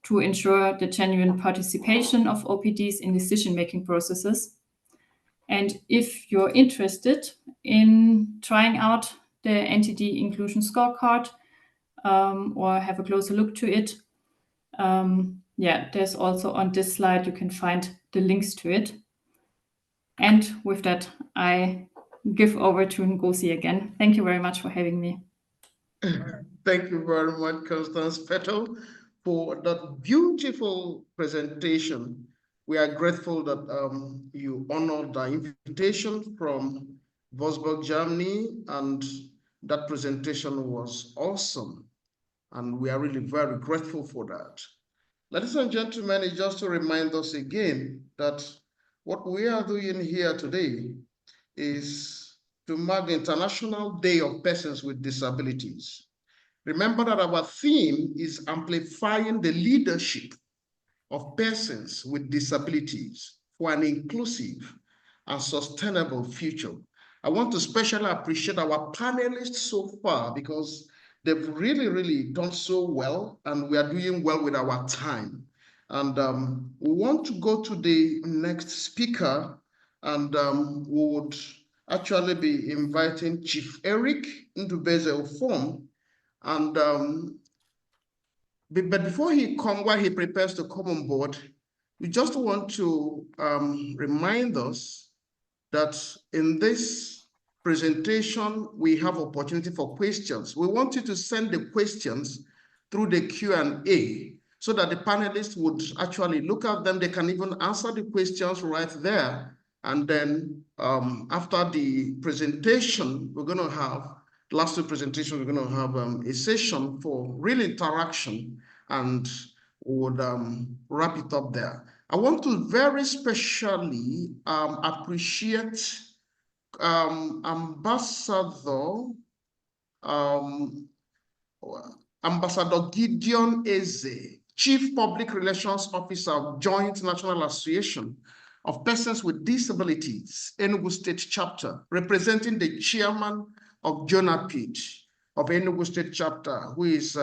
to ensure the genuine participation of OPDs in decision-making processes. And if you're interested in trying out the NTD Inclusion Scorecard or have a closer look to it, there's also on this slide, you can find the links to it. And with that, I give over to Ngozi again. Thank you very much for having me. Thank you very much, Constance Petal, for that beautiful presentation. We are grateful that you honored the invitation from Wolfsburg, Germany, and that presentation was awesome. And we are really very grateful for that. Ladies and gentlemen, it's just to remind us again that what we are doing here today is to mark the International Day of Persons with Disabilities. Remember that our theme is amplifying the leadership of persons with disabilities for an inclusive and sustainable future. I want to especially appreciate our panelists so far, because they've really, really done so well, and we are doing well with our time. And we want to go to the next speaker, and we would actually be inviting Chief Eric Ndubeze Form. And but before he comes, while he prepares to come on board, we just want to remind us that in this presentation, we have opportunity for questions. We want you to send the questions through the Q&A so that the panelists would actually look at them. They can even answer the questions right there. And then after the presentation, we're going to have, last two presentations, we're going to have a session for real interaction, and would wrap it up there. I want to very specially appreciate Ambassador Gideon Eze, Chief Public Relations Officer of Joint National Association of Persons with Disabilities, Enugu State Chapter, representing the chairman of JONAPID of Enugu State Chapter, who is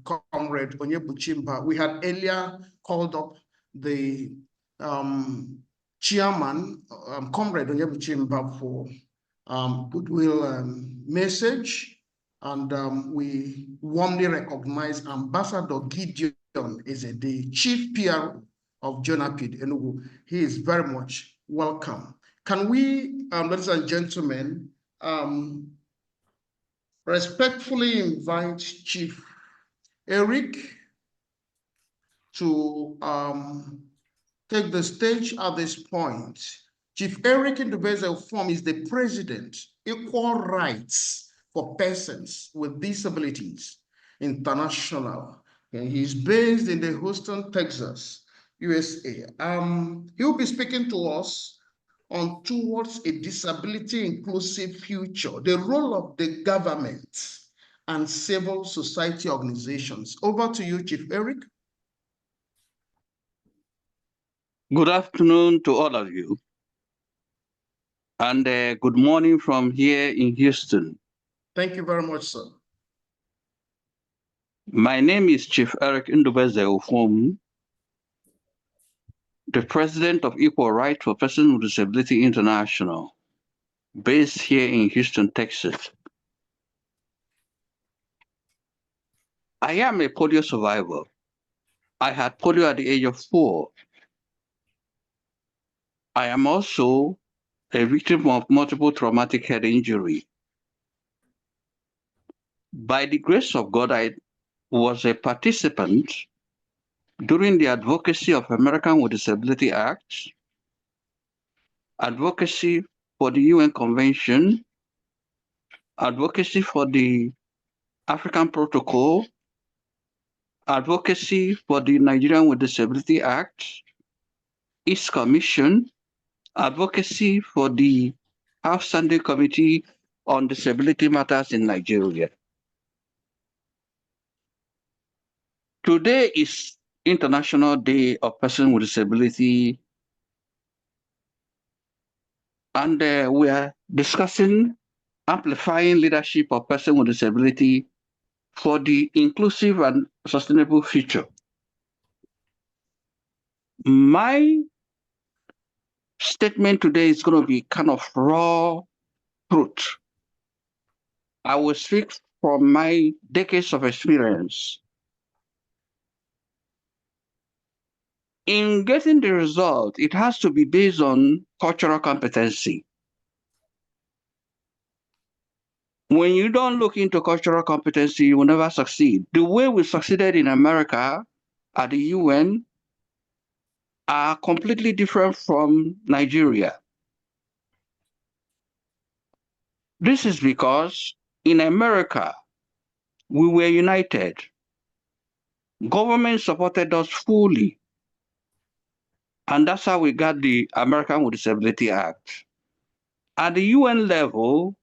Comrade Onyebuchimba. We had earlier called up the chairman, Comrade Onyebuchimba, for goodwill message. And we warmly recognize Ambassador Gideon as the Chief PR of JONAPID Enugu. He is very much welcome. Can we, ladies and gentlemen, respectfully invite Chief Eric to take the stage at this point. Chief Eric Ndubeze is the President, Equal Rights for Persons with Disabilities International. And he's based in the Houston, Texas, USA. He'll be speaking to us on towards a disability inclusive future, the role of the government and civil society organizations. Over to you, Chief Eric. Good afternoon to all of you, and good morning from here in Houston. Thank you very much, sir. My name is Chief Eric Ndubeze Ofom, the President of Equal Rights for Persons with Disability International, based here in Houston, Texas. I am a polio survivor. I had polio at the age of 4. I am also a victim of multiple traumatic head injury. By the grace of God, I was a participant during the advocacy of American with Disability Act, advocacy for the UN Convention, advocacy for the African Protocol, advocacy for the Nigerian with Disability Act, East Commission, advocacy for the House Standing Committee on Disability Matters in Nigeria. Today is International Day of Persons with Disability, and we are discussing amplifying leadership of persons with disability for the inclusive and sustainable future. My statement today is going to be kind of raw truth. I will speak from my decades of experience. In getting the result, it has to be based on cultural competency. When you don't look into cultural competency, you will never succeed. The way we succeeded in America at the UN are completely different from Nigeria. This is because in America, we were united. Government supported us fully. And that's how we got the American with Disability Act. At the UN level,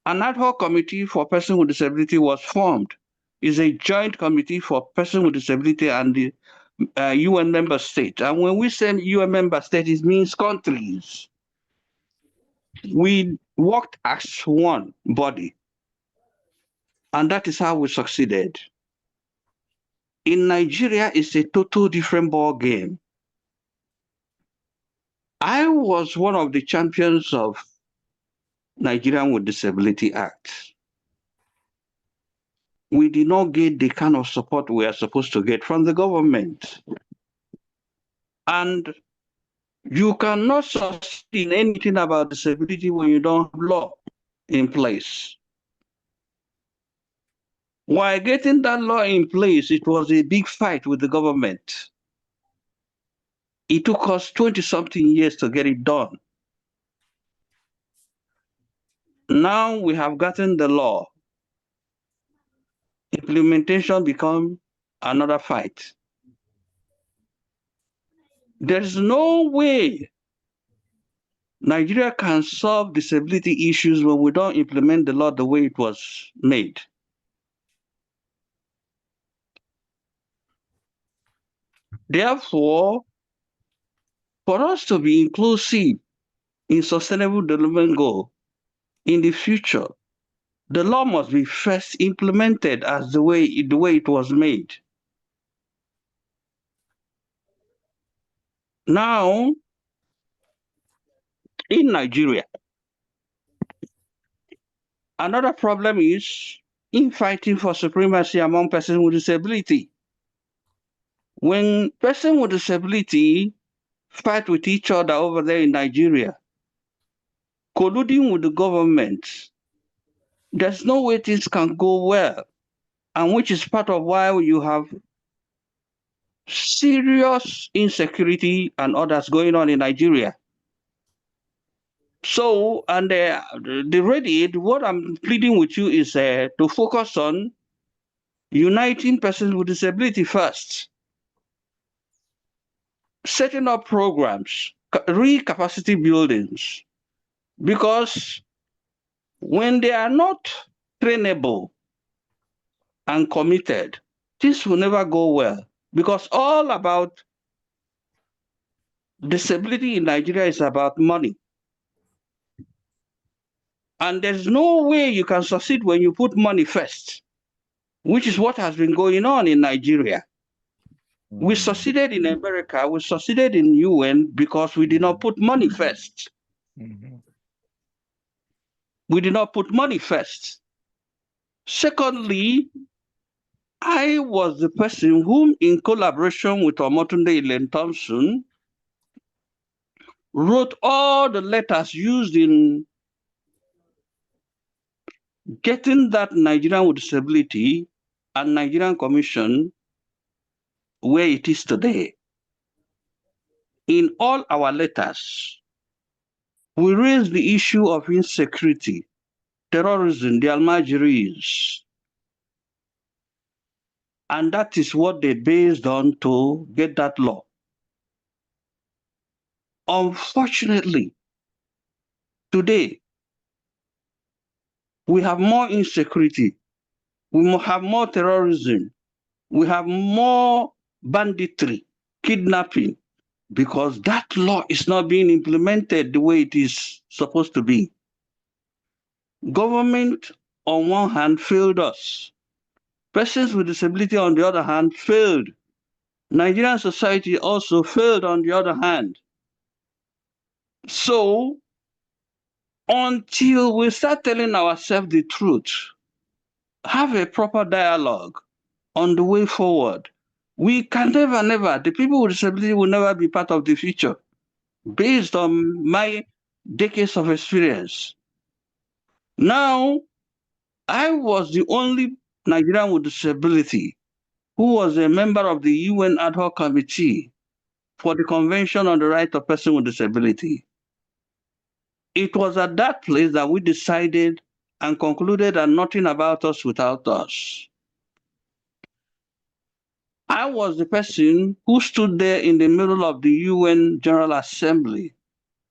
an ad hoc committee for persons with disability was formed. It's a joint committee for persons with disability and the UN member states. And when we say UN member states, it means countries. We worked as one body. And that is how we succeeded. In Nigeria, it's a total different ball game. I was one of the champions of Nigerian with Disability Act. We did not get the kind of support we are supposed to get from the government. And you cannot succeed in anything about disability when you don't have law in place. While getting that law in place, it was a big fight with the government. It took us 20-something years to get it done. Now we have gotten the law. Implementation become another fight. There's no way Nigeria can solve disability issues when we don't implement the law the way it was made. Therefore, for us to be inclusive in sustainable development goal in the future, the law must be first implemented as the way it was made. Now, in Nigeria, another problem is in fighting for supremacy among persons with disability. When persons with disability fight with each other over there in Nigeria, colluding with the government, there's no way things can go well, and which is part of why you have serious insecurity and others going on in Nigeria. So, and what I'm pleading with you is to focus on uniting persons with disability first, setting up programs, capacity buildings, because when they are not trainable and committed, this will never go well, because all about disability in Nigeria is about money. And there's no way you can succeed when you put money first, which is what has been going on in Nigeria. We succeeded in America, we succeeded in UN because we did not put money first. We did not put money first. Secondly, I was the person whom, in collaboration with Omotunde Ilen Thompson, wrote all the letters used in getting that Nigerian with disability and Nigerian Commission where it is today. In all our letters, we raised the issue of insecurity, terrorism, the Almajiris, and that is what they based on to get that law. Unfortunately, today, we have more insecurity, we have more terrorism, we have more banditry, kidnapping, because that law is not being implemented the way it is supposed to be. Government, on one hand, failed us. Persons with disability, on the other hand, failed. Nigerian society also failed on the other hand. So, until we start telling ourselves the truth, have a proper dialogue on the way forward, we can never, the people with disability will never be part of the future, based on my decades of experience. Now, I was the only Nigerian with disability who was a member of the UN Ad hoc Committee for the Convention on the Right of Persons with Disability. It was at that place that we decided and concluded that nothing about us without us. I was the person who stood there in the middle of the UN General Assembly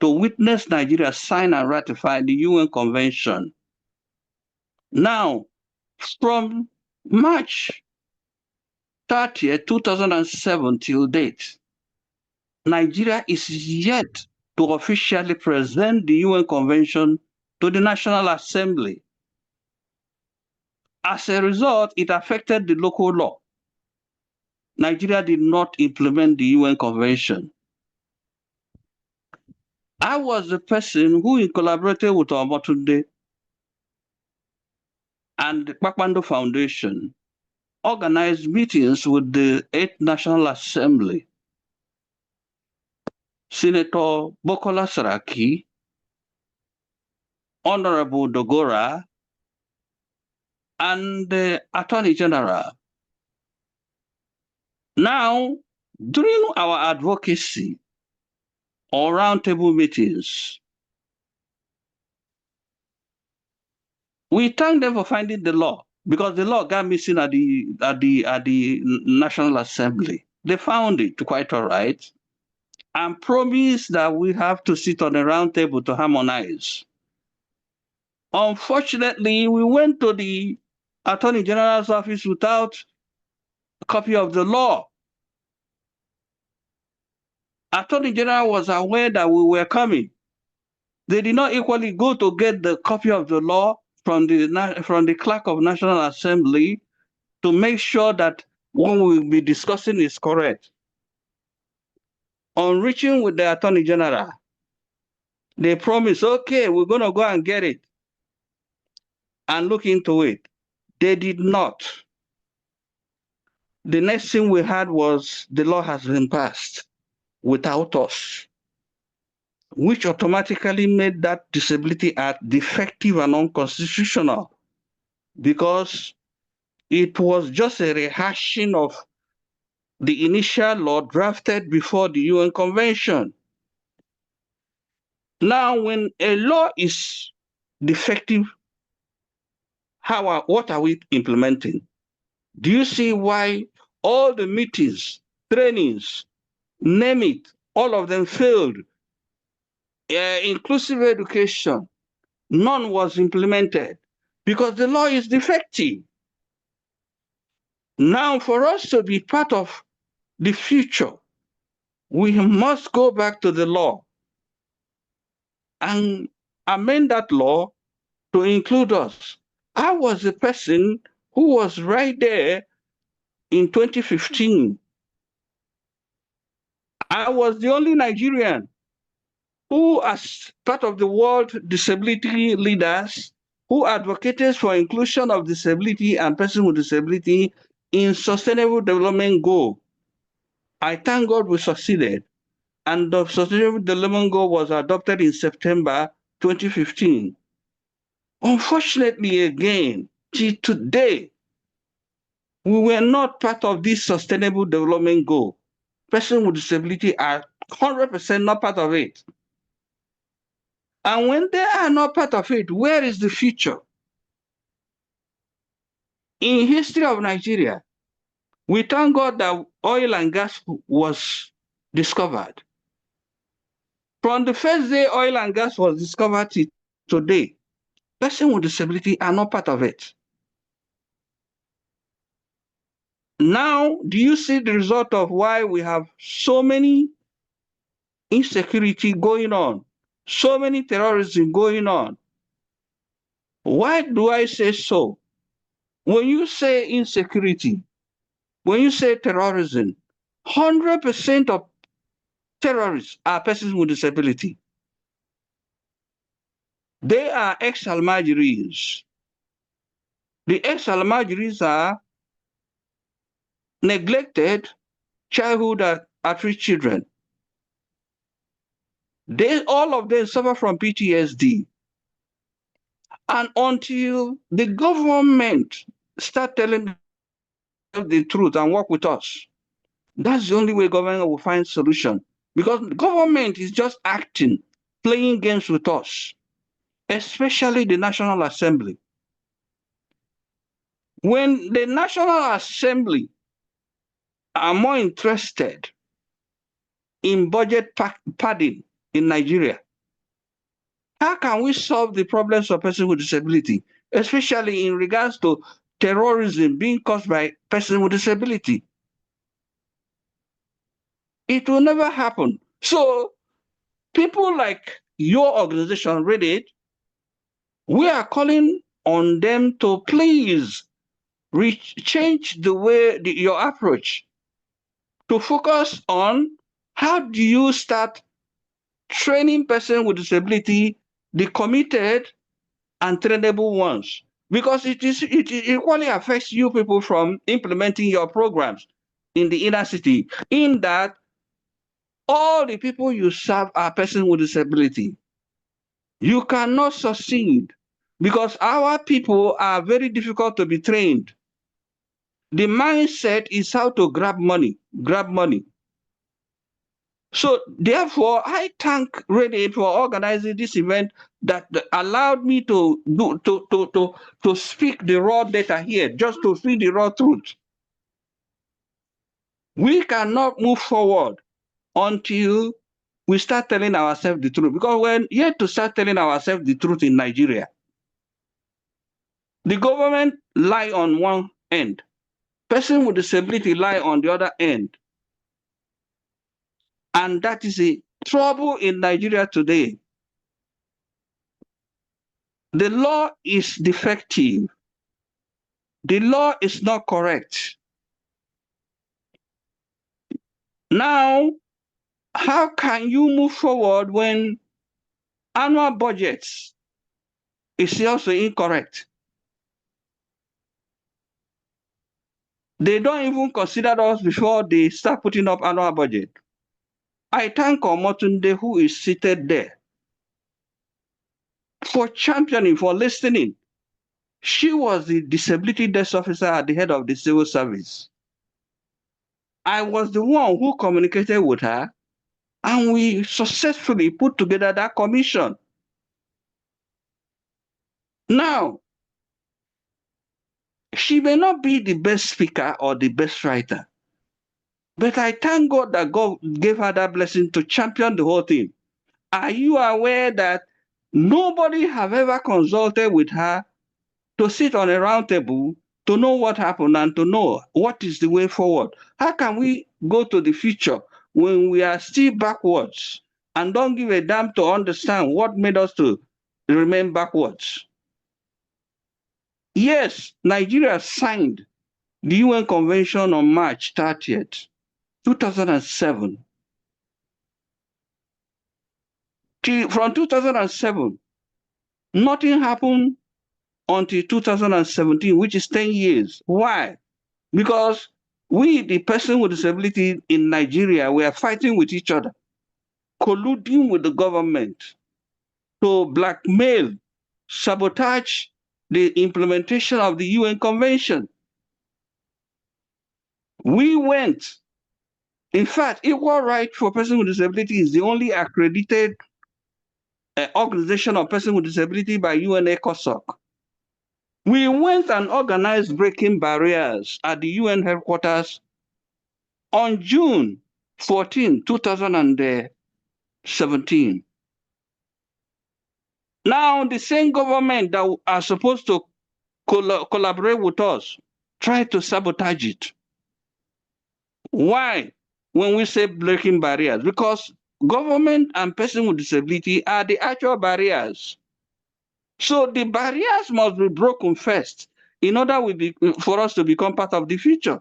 to witness Nigeria sign and ratify the UN Convention. Now, from March 30th, 2007 till date, Nigeria is yet to officially present the UN Convention to the National Assembly. As a result, it affected the local law. Nigeria did not implement the UN Convention. I was the person who collaborated with Omotunde and the Kpakpando Foundation, organized meetings with the 8th National Assembly. Senator Bokola Saraki, Honorable Dogora, and the Attorney General. Now, during our advocacy or roundtable meetings, we thank them for finding the law because the law got missing at the National Assembly. They found it quite all right and promised that we have to sit on a round table to harmonize. Unfortunately, we went to the Attorney General's office without a copy of the law. Attorney General was aware that we were coming. They did not equally go to get the copy of the law from the clerk of National Assembly to make sure that what we'll be discussing is correct. On reaching with the Attorney General, they promised, okay, we're going to go and get it and look into it. They did not. The next thing we had was the law has been passed without us, which automatically made that Disability Act defective and unconstitutional because it was just a rehashing of the initial law drafted before the UN Convention. Now, when a law is defective, what are we implementing? Do you see why all the meetings, trainings, name it, all of them failed? Inclusive education, none was implemented because the law is defective. Now, for us to be part of the future, we must go back to the law and amend that law to include us. I was a person who was right there in 2015. I was the only Nigerian who, as part of the World Disability Leaders, who advocated for inclusion of disability and persons with disability in Sustainable Development Goal. I thank God we succeeded, and the Sustainable Development Goal was adopted in September 2015. Unfortunately, again, till today, we were not part of this Sustainable Development Goal. Persons with disability are 100% not part of it. And when they are not part of it, where is the future? In history of Nigeria, we thank God that oil and gas was discovered. From the first day oil and gas was discovered to today, persons with disability are not part of it. Now, do you see the result of why we have so many insecurity going on, so many terrorism going on? Why do I say so? When you say insecurity, when you say terrorism, 100% of terrorists are persons with disability. They are ex-Almajiris. The ex-Almajiris are neglected childhood at-risk children. All of them suffer from PTSD. And until the government start telling them the truth and work with us, that's the only way government will find solution. Because government is just acting, playing games with us, especially the National Assembly. When the National Assembly are more interested in budget padding in Nigeria, how can we solve the problems of persons with disability, especially in regards to terrorism being caused by persons with disability? It will never happen. So people like your organization, read it, we are calling on them to please change the way, your approach to focus on how do you start training persons with disability, the committed and trainable ones, because it equally affects you people from implementing your programs in the inner city, in that all the people you serve are persons with disability. You cannot succeed because our people are very difficult to be trained. The mindset is how to grab money, grab money. So therefore, I thank Reddit for organizing this event that allowed me to speak the raw data here, just to see the raw truth. We cannot move forward until we start telling ourselves the truth, because we're yet to start telling ourselves the truth in Nigeria. The government lie on one end, person with disability lie on the other end. And that is a trouble in Nigeria today. The law is defective. The law is not correct. Now, how can you move forward when annual budgets is also incorrect? They don't even consider us before they start putting up annual budget. I thank Omotunde, who is seated there, for championing, for listening. She was the disability desk officer at the head of the civil service. I was the one who communicated with her, and we successfully put together that commission. Now, she may not be the best speaker or the best writer, but I thank God that God gave her that blessing to champion the whole thing. Are you aware that nobody have ever consulted with her to sit on a round table to know what happened and to know what is the way forward? How can we go to the future when we are still backwards and don't give a damn to understand what made us to remain backwards? Yes, Nigeria signed the UN Convention on March 30th, 2007. From 2007, nothing happened until 2017, which is 10 years. Why? Because we, the person with disability in Nigeria, we are fighting with each other, colluding with the government to blackmail, sabotage the implementation of the UN Convention. We went. In fact, Equal Right for Persons with Disability is the only accredited organization of persons with disability by UN ECOSOC. We went and organized breaking barriers at the UN headquarters on June 14, 2017. Now, the same government that are supposed to collaborate with us try to sabotage it. Why? When we say breaking barriers, because government and person with disability are the actual barriers. So the barriers must be broken first in order for us to become part of the future.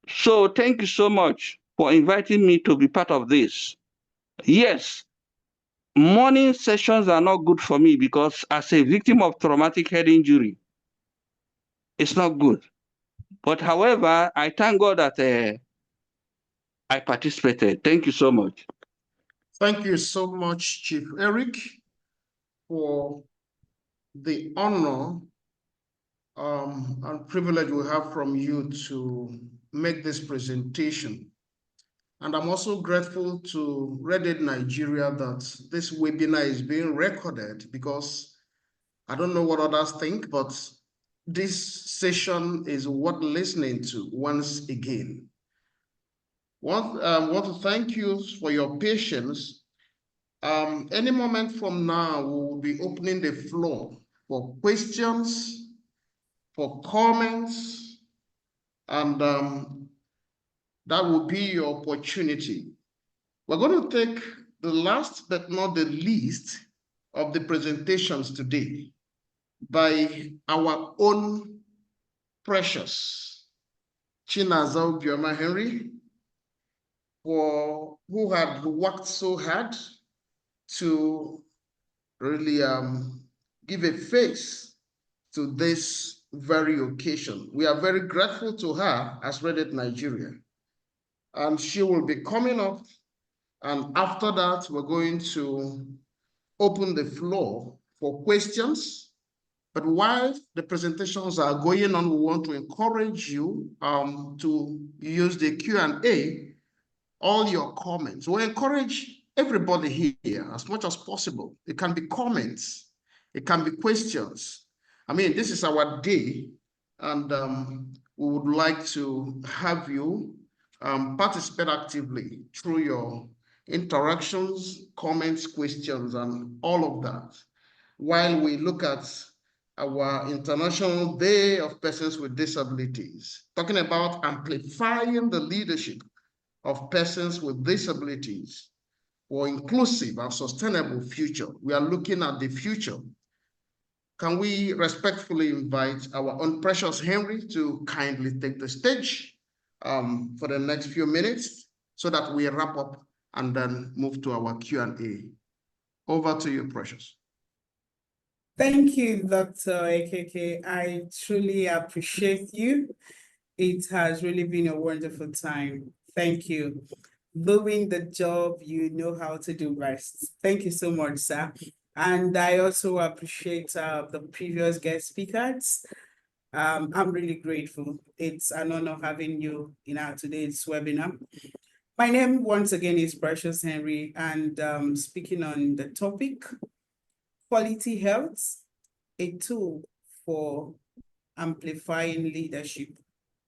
So thank you so much for inviting me to be part of this. Yes, morning sessions are not good for me because as a victim of traumatic head injury, it's not good. But however, I thank God that I participated. Thank you so much. Thank you so much, Chief Eric, for the honor and privilege we have from you to make this presentation. And I'm also grateful to Reddit Nigeria that this webinar is being recorded, because I don't know what others think, but this session is worth listening to once again. Want to thank you for your patience. Any moment from now, we will be opening the floor for questions, for comments, and that will be your opportunity. We're going to take the last but not the least of the presentations today by our own precious Chinasa Obioma Henry, who had worked so hard to really give a face to this very occasion. We are very grateful to her as Reddit Nigeria. And she will be coming up, and after that, we're going to open the floor for questions. But while the presentations are going on, we want to encourage you to use the Q&A, all your comments. We encourage everybody here as much as possible. It can be comments, it can be questions. I mean, this is our day, and we would like to have you participate actively through your interactions, comments, questions, and all of that, while we look at our International Day of Persons with Disabilities, talking about amplifying the leadership of persons with disabilities for inclusive and sustainable future. We are looking at the future. Can we respectfully invite our own precious Henry to kindly take the stage for the next few minutes so that we wrap up and then move to our Q&A. Over to you, Precious. Thank you, Dr. AKK. I truly appreciate you. It has really been a wonderful time. Thank you. Doing the job you know how to do best. Thank you so much, sir. And I also appreciate the previous guest speakers. I'm really grateful. It's an honor having you in our today's webinar. My name once again is Precious Henry, and speaking on the topic, quality health, a tool for amplifying leadership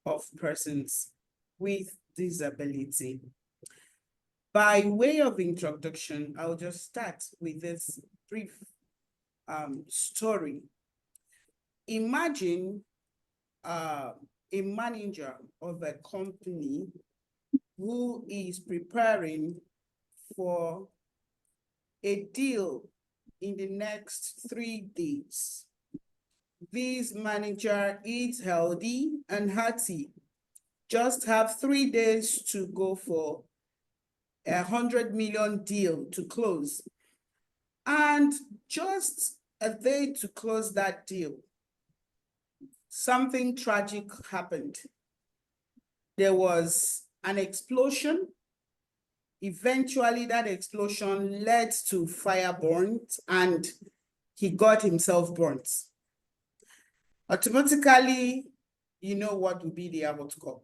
of persons with disability. By way of introduction, I'll just start with this brief story. Imagine a manager of a company who is preparing for a deal in the next 3 days. This manager eats healthy and hearty, just have 3 days to go for a 100 million deal to close. And just a day to close that deal, something tragic happened. There was an explosion. Eventually, that explosion led to fire burnt, and he got himself burnt. Automatically, you know what will be the outcome.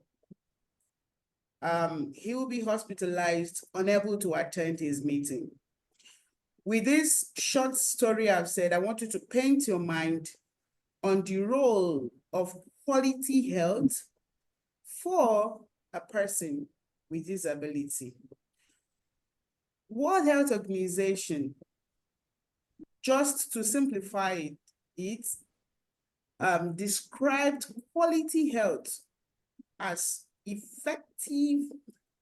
He will be hospitalized, unable to attend his meeting. With this short story I've said, I want you to paint your mind on the role of quality health for a person with disability. World Health Organization, just to simplify it, described quality health as effective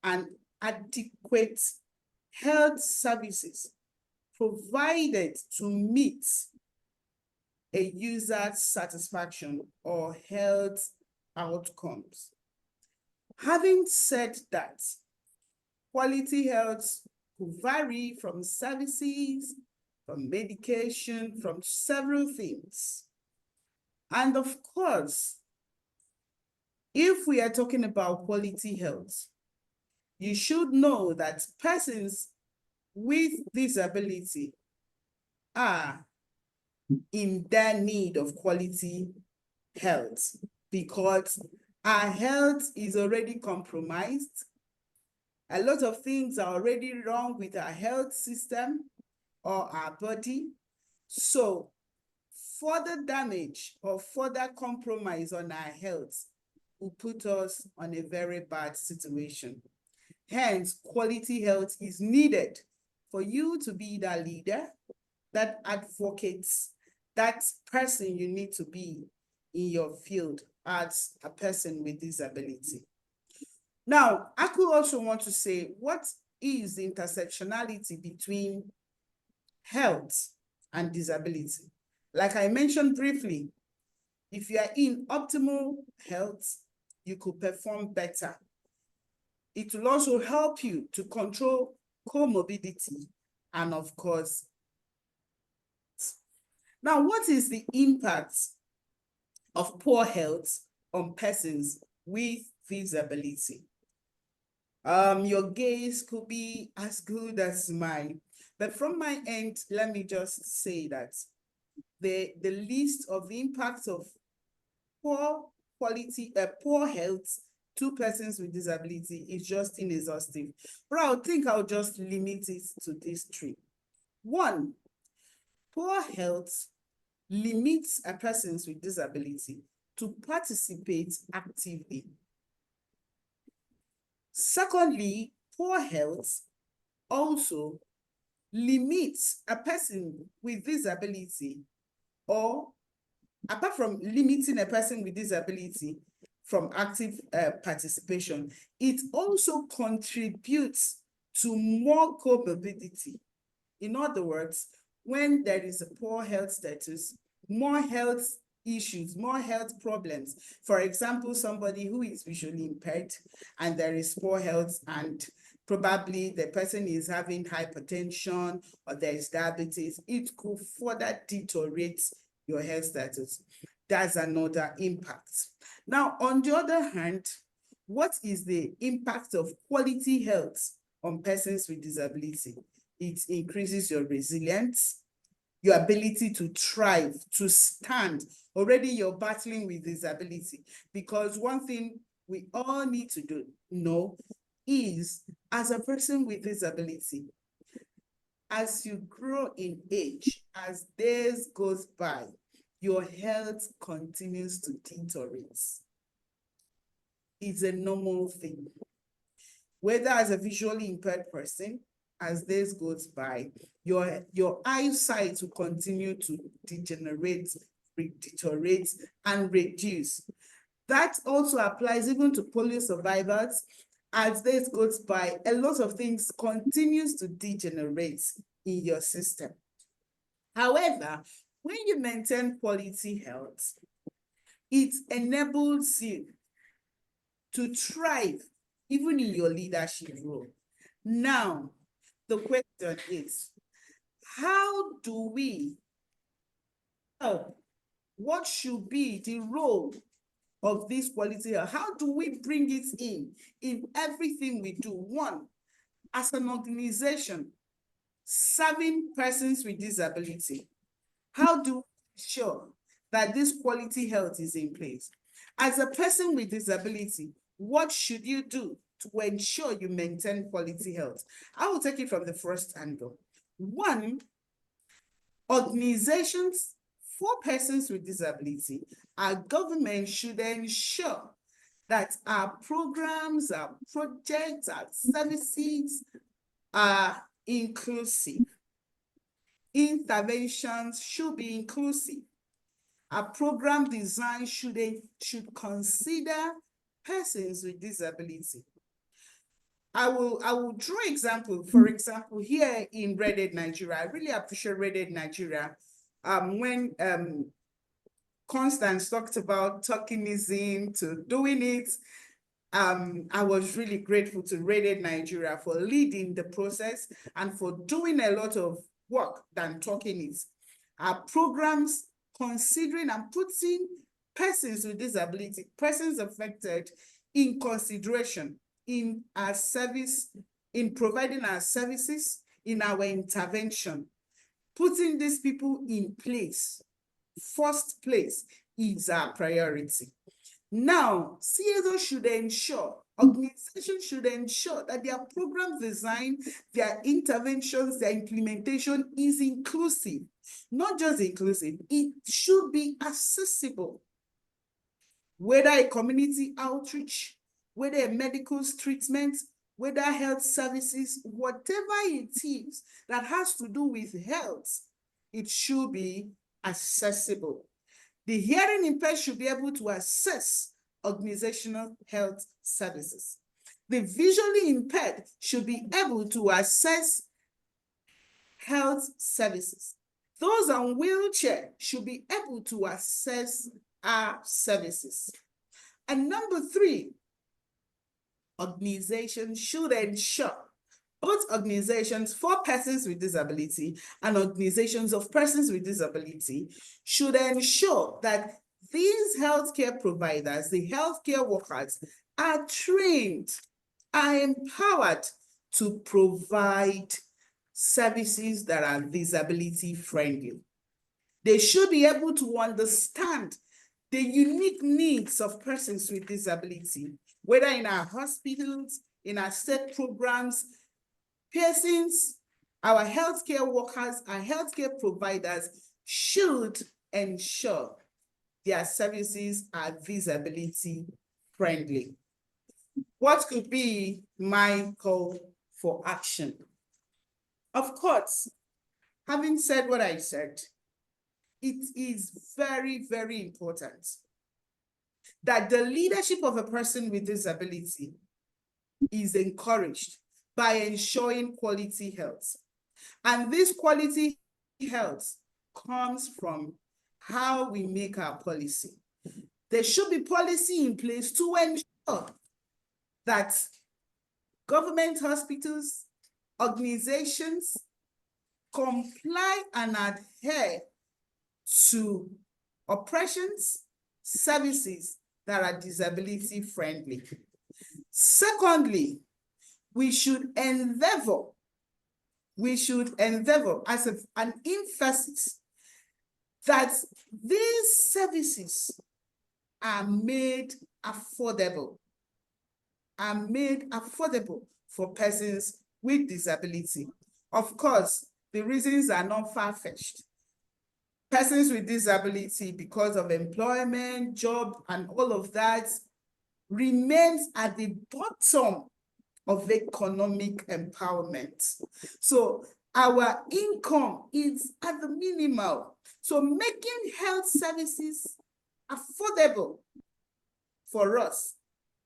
and adequate health services provided to meet a user's satisfaction or health outcomes. Having said that, quality health could vary from services, from medication, from several things. And of course, if we are talking about quality health, you should know that persons with disability are in their need of quality health because our health is already compromised. A lot of things are already wrong with our health system or our body. So further damage or further compromise on our health will put us on a very bad situation. Hence, quality health is needed for you to be that leader, that advocate, that person you need to be in your field as a person with disability. Now, I could also want to say, what is the intersectionality between health and disability? Like I mentioned briefly, if you are in optimal health, you could perform better. It will also help you to control comorbidity and, of course, now, what is the impact of poor health on persons with disability? Your gaze could be as good as mine, But from my end, let me just say that the list of the impact of poor health to persons with disability is just inexhaustive. But I think I'll just limit it to these three. One, poor health limits a persons with disability to participate actively. Secondly, poor health also limits a person with disability, or apart from limiting a person with disability from active participation, it also contributes to more comorbidity. In other words, when there is a poor health status, more health issues, more health problems. For example, somebody who is visually impaired and there is poor health, and probably the person is having hypertension or there is diabetes, it could further deteriorate your health status. That's another impact. Now, on the other hand, what is the impact of quality health on persons with disability? It increases your resilience, your ability to thrive, to stand. Already you're battling with disability, because one thing we all need to know is, as a person with disability, as you grow in age, as days goes by, your health continues to deteriorate. It's a normal thing. Whether as a visually impaired person, as days goes by, your eyesight will continue to deteriorate, and reduce. That also applies even to polio survivors. As days goes by, a lot of things continues to degenerate in your system. However, when you maintain quality health, it enables you to thrive even in your leadership role. Now, the question is, how do we help? What should be the role of this quality health? How do we bring it in everything we do? One, as an organization serving persons with disability, how do we ensure that this quality health is in place? As a person with disability, what should you do to ensure you maintain quality health? I will take it from the first angle. One, organizations for persons with disability, our government should ensure that our programs, our projects, our services are inclusive. Interventions should be inclusive. Our program design should consider persons with disability. I will draw example. For example, here in Red Aid Nigeria, I really appreciate Red Aid Nigeria. When Constance talked about tokenism to doing it, I was really grateful to Red Aid Nigeria for leading the process and for doing a lot of work than talking it. Our programs considering and putting persons with disability, persons affected, in consideration in our service, in providing our services, in our intervention. Putting these people in place, first place, is our priority. Now, CSO should ensure, organizations should ensure that their program design, their interventions, their implementation is inclusive. Not just inclusive, it should be accessible. Whether a community outreach, whether a medical treatment, whether health services, whatever it is that has to do with health, it should be accessible. The hearing impaired should be able to access organizational health services. The visually impaired should be able to access health services. Those on wheelchair should be able to access our services. And number three, organizations should ensure, both organizations for persons with disability and organizations of persons with disability should ensure that these healthcare providers, the healthcare workers, are trained, are empowered to provide services that are disability friendly. They should be able to understand the unique needs of persons with disability, whether in our hospitals, in our state programs. Persons, our healthcare workers, our healthcare providers should ensure their services are disability friendly. What could be my call for action? Of course, having said what I said, it is very, very important that the leadership of a person with disability is encouraged by ensuring quality health. And this quality health comes from how we make our policy. There should be policy in place to ensure that government hospitals, organizations comply and adhere to operations, services that are disability friendly. Secondly, we should endeavor as an emphasis that these services are made affordable for persons with disability. Of course, the reasons are not far-fetched. Persons with disability, because of employment, job, and all of that, remains at the bottom of economic empowerment. So our income is at the minimal. So making health services affordable for us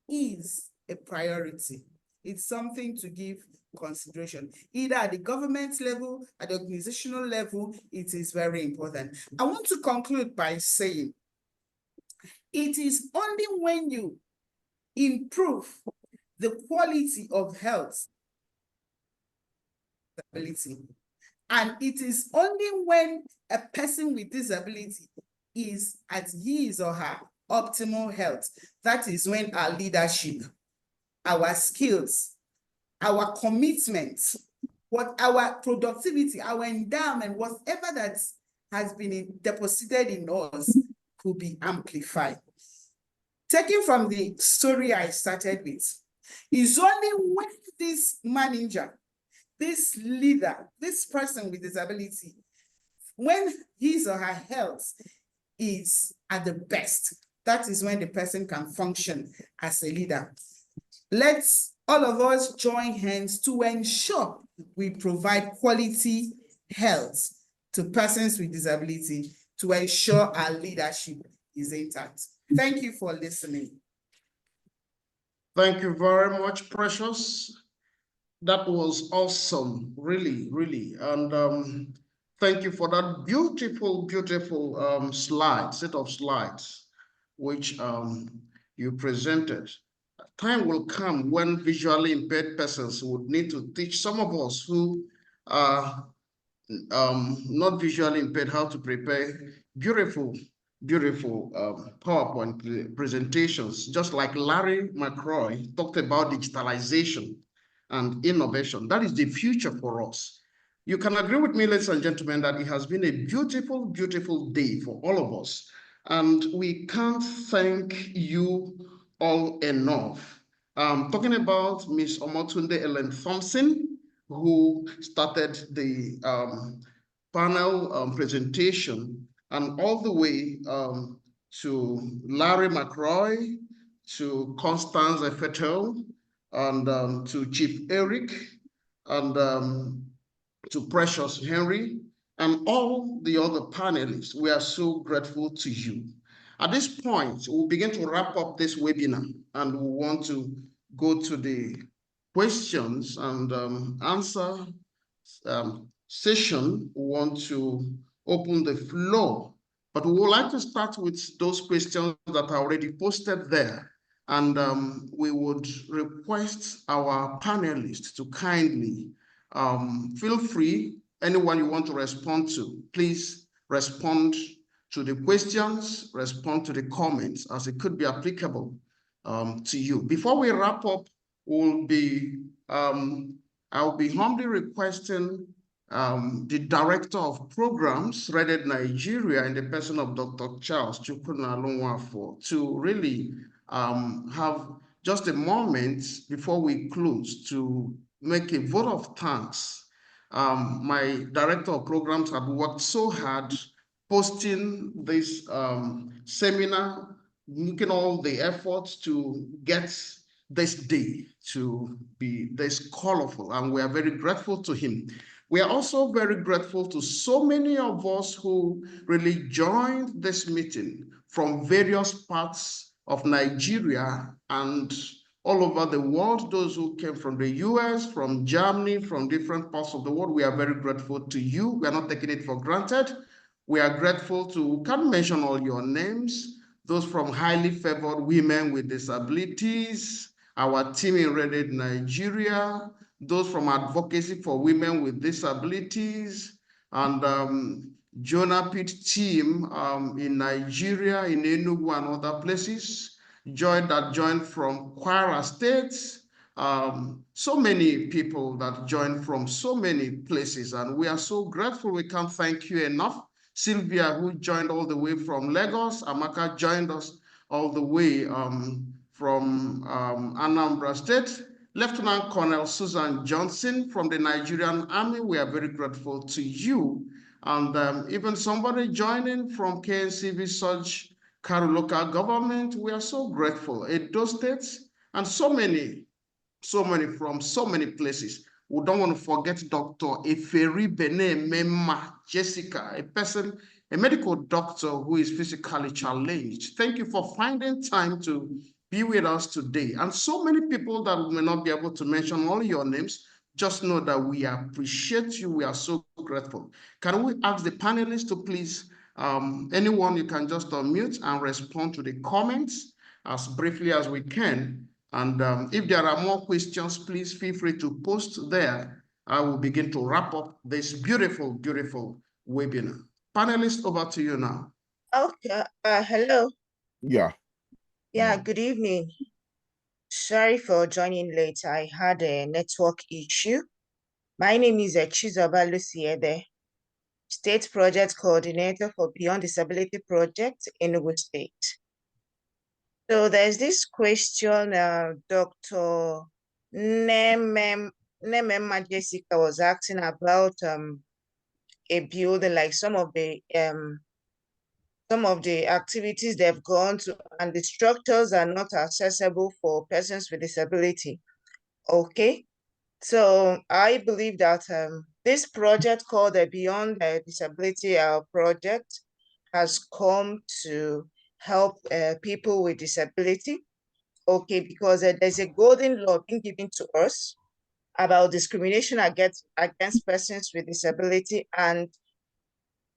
is a priority. It's something to give consideration. Either at the government level, at the organizational level, it is very important. I want to conclude by saying, it is only when you improve the quality of health disability, and it is only when a person with disability is at his or her optimal health, that is when our leadership, our skills, our commitment, what our productivity, our endowment, whatever that has been deposited in us could be amplified. Taking from the story I started with, is only when this manager, this leader, this person with disability, when his or her health is at the best, that is when the person can function as a leader. Let's all of us join hands to ensure we provide quality health to persons with disability to ensure our leadership is intact. Thank you for listening. Thank you very much, Precious. That was awesome, really, really. And thank you for that beautiful, beautiful set of slides, which you presented. Time will come when visually impaired persons would need to teach some of us who are not visually impaired how to prepare beautiful PowerPoint presentations, just like Larry McCroy talked about digitalization and innovation. That is the future for us. You can agree with me, ladies and gentlemen, that it has been a beautiful, beautiful day for all of us. And we can't thank you all enough. Talking about Ms. Omotunde Ellen Thompson, who started the panel presentation, and all the way to Larry McCroy, to Constance Efetel, and to Chief Eric, and to Precious Henry, and all the other panelists. We are so grateful to you. At this point, we'll begin to wrap up this webinar, and we want to go to the questions and answer session. We want to open the floor, but we would like to start with those questions that are already posted there. And we would request our panelists to kindly feel free, anyone you want to respond to, please respond to the questions, respond to the comments as it could be applicable to you. Before we wrap up, I'll be humbly requesting the director of programs, Reddit Nigeria, in the person of Dr. Charles Chukwunalunwafo, to really have just a moment before we close to make a vote of thanks. My director of programs have worked so hard posting this seminar, making all the efforts to get this day to be this colorful, and we are very grateful to him. We are also very grateful to so many of us who really joined this meeting from various parts of Nigeria and all over the world, those who came from the US, from Germany, from different parts of the world. We are very grateful to you. We are not taking it for granted. We are grateful to, can't mention all your names, those from highly favored women with disabilities, our team in Reddit Nigeria, those from advocacy for women with disabilities, and Jonah Pitt team in Nigeria, in Enugu and other places, joined from Kwara State, so many people that joined from so many places, and we are so grateful. We can't thank you enough. Sylvia, who joined all the way from Lagos, Amaka joined us all the way from Anambra State, Lieutenant Colonel Susan Johnson from the Nigerian Army, we are very grateful to you. And even somebody joining from KNCV Surge Karu local government, we are so grateful. Edo States, and so many from so many places. We don't want to forget Dr. Eferi Bene Mema Jessica, a medical doctor who is physically challenged. Thank you for finding time to be with us today. And so many people that we may not be able to mention all your names, just know that we appreciate you. We are so grateful. Can we ask the panelists to please, anyone, you can just unmute and respond to the comments as briefly as we can. And if there are more questions, please feel free to post there. I will begin to wrap up this beautiful, beautiful webinar. Panelists, over to you now. Okay, hello. Yeah. Yeah, good evening. Sorry for joining late. I had a network issue. My name is Chizoba Luciede, State Project Coordinator for Beyond Disability Project in Enugu State. So there's this question Dr. Nemema Jessica was asking about a building, like some of the activities they've gone to, and the structures are not accessible for persons with disability. Okay, so I believe that this project called the Beyond Disability project has come to help people with disability. Okay, because there's a golden law being given to us about discrimination against persons with disability, and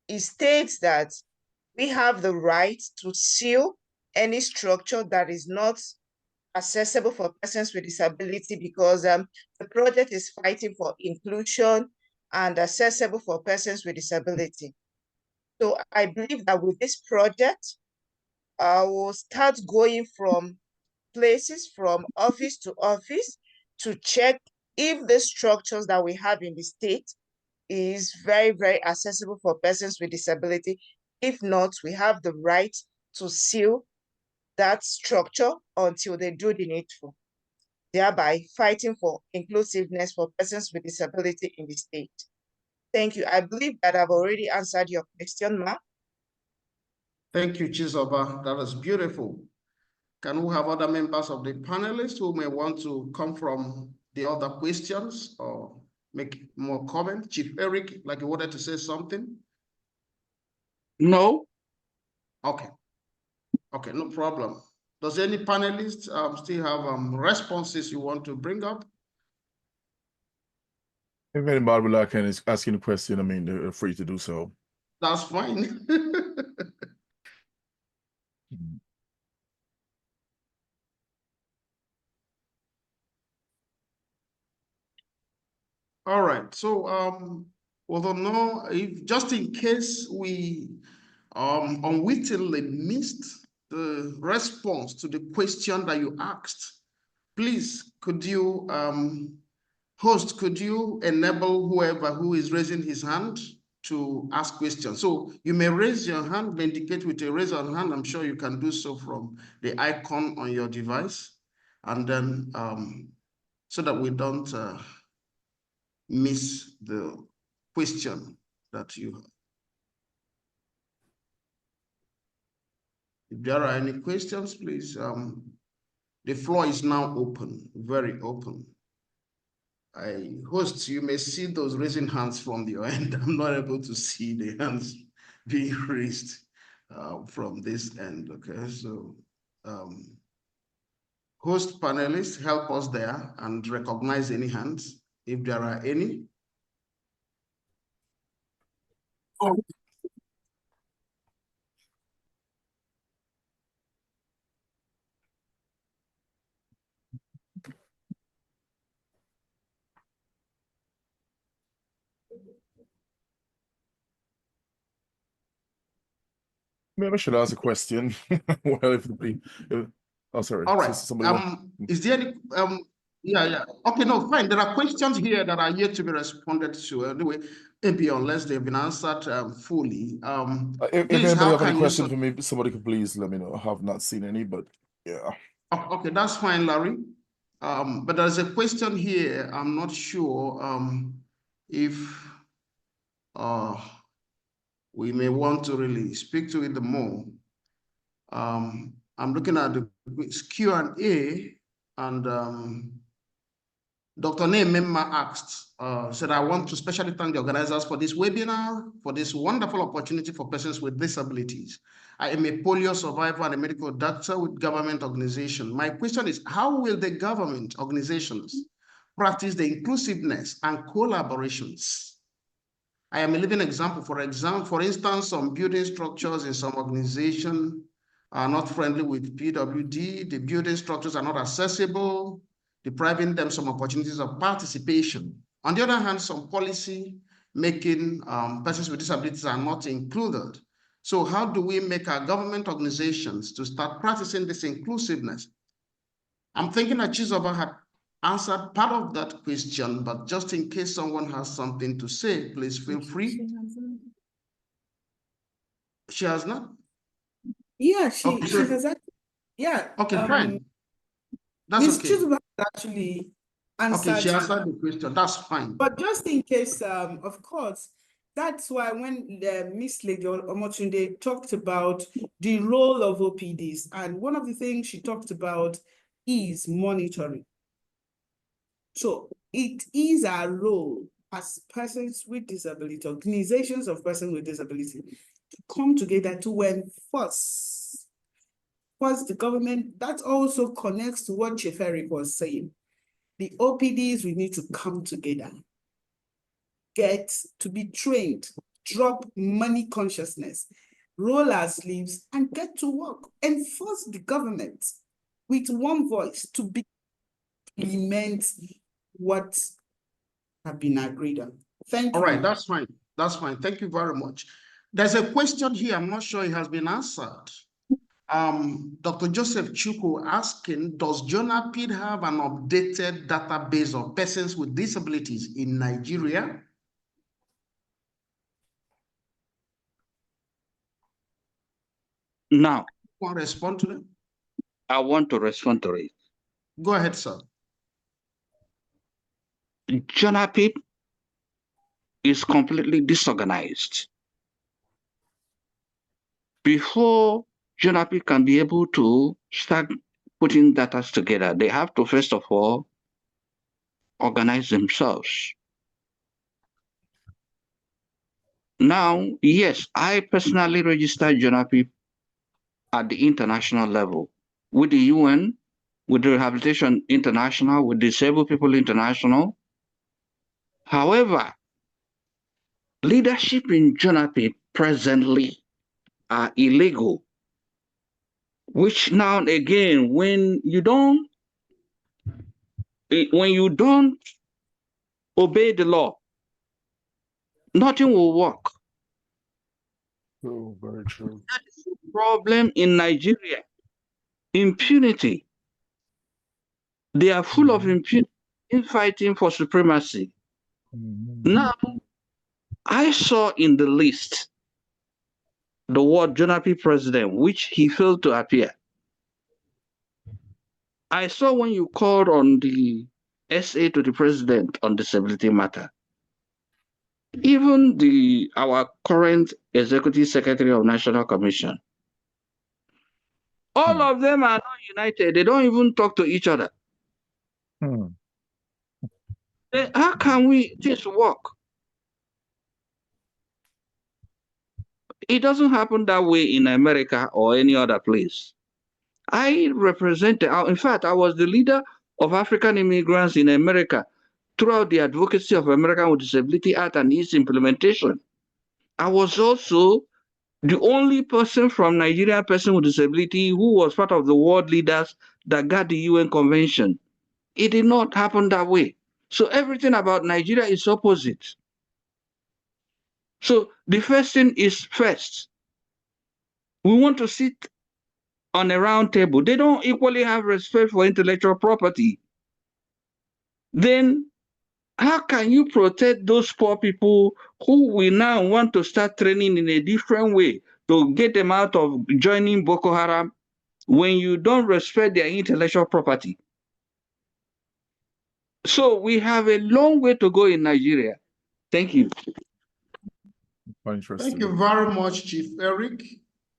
it states that we have the right to seal any structure that is not accessible for persons with disability, because the project is fighting for inclusion and accessible for persons with disability. So I believe that with this project, I will start going from places, from office to office, to check if the structures that we have in the state is very, very accessible for persons with disability. If not, we have the right to seal that structure until they do the needful, thereby fighting for inclusiveness for persons with disability in the state. Thank you. I believe that I've already answered your question, ma'am. Thank you, Chizoba. That was beautiful. Can we have other members of the panelists who may want to come from the other questions or make more comment? Chief Eric, like you wanted to say something? No. Okay. Okay, no problem. Does any panelist still have responses you want to bring up? If anybody would like to ask any question, I mean, they're free to do so. That's fine. All right. So, although no, if just in case we unwittingly missed the response to the question that you asked, please could you Host, could you enable whoever who is raising his hand to ask questions? So you may raise your hand, may indicate with a raise on hand. I'm sure you can do so from the icon on your device. And then so that we don't miss the question that you have. If there are any questions, please, the floor is now open, very open. Hosts, you may see those raising hands from your end. I'm not able to see the hands being raised from this end, okay? So host panelists, help us there and recognize any hands, if there are any. Maybe I should ask a question. Well, oh, sorry. All right. Somebody is there any yeah. Okay, no, fine. There are questions here that are yet to be responded to. Anyway, maybe unless they've been answered fully. if Please, anybody how have any can questions for me, somebody could please let me know. I have not seen any, but yeah. Okay, that's fine, Larry. But there's a question here. I'm not sure if we may want to really speak to it more. I'm looking at the Q&A, and Dr. Nememma asked, said, I want to specially thank the organizers for this webinar, for this wonderful opportunity for persons with disabilities. I am a polio survivor and a medical doctor with government organization. My question is, how will the government organizations practice the inclusiveness and collaborations? I am a living example. For instance, some building structures in some organization are not friendly with PWD. The building structures are not accessible, depriving them some opportunities of participation. On the other hand, some policy making persons with disabilities are not included. So how do we make our government organizations to start practicing this inclusiveness? I'm thinking that Chizoba had answered part of that question, but just in case someone has something to say, please feel free. She has not? Yeah, she Okay. has that. Yeah. Okay, fine. That's Ms. okay. Chizuba actually answered. Okay, she answered the question. That's fine. But just in case, of course, that's why when Miss Lady Omotunde talked about the role of OPDs, and one of the things she talked about is monitoring. So it is our role as persons with disability, organizations of persons with disability, to come together to enforce. First, the government, that also connects to what Chief Eric was saying. The OPDs, we need to come together, get to be trained, drop money consciousness, roll our sleeves, and get to work. Enforce the government with one voice to implement what have been agreed on. Thank you. All right, that's fine. That's fine. Thank you very much. There's a question here. I'm not sure it has been answered. Dr. Joseph Chuku asking, does JONAPID have an updated database of persons with disabilities in Nigeria? Now, Want to respond to them? I want to respond to it. Go ahead, sir. JONAPID is completely disorganized. Before JONAPID can be able to start putting data together, they have to first of all organize themselves. Now, yes, I personally registered JONAPID at the international level with the UN, with the Rehabilitation International, with Disabled People International. However, leadership in JONAPID presently are illegal, which now and again, when you don't obey the law, nothing will work. Oh, very true. Problem in Nigeria, impunity. They are full of impunity. fighting for supremacy. Mhm. Now, I saw in the list the word Jonapi president, which he failed to appear. I saw when you called on the SA to the president on disability matter. Even our current executive secretary of National Commission, all of them are not united. They don't even talk to each other. How can we just work? It doesn't happen that way in America or any other place. I represented, in fact, I was the leader of African immigrants in America throughout the advocacy of American with Disability Act and its implementation. I was also the only person from Nigeria, person with disability, who was part of the world leaders that got the UN Convention. It did not happen that way. So everything about Nigeria is opposite. So the first thing is first. We want to sit on a round table. They don't equally have respect for intellectual property. Then how can you protect those poor people who we now want to start training in a different way to get them out of joining Boko Haram when you don't respect their intellectual property? So we have a long way to go in Nigeria. Thank you. Quite interesting. Thank you very much, Chief Eric.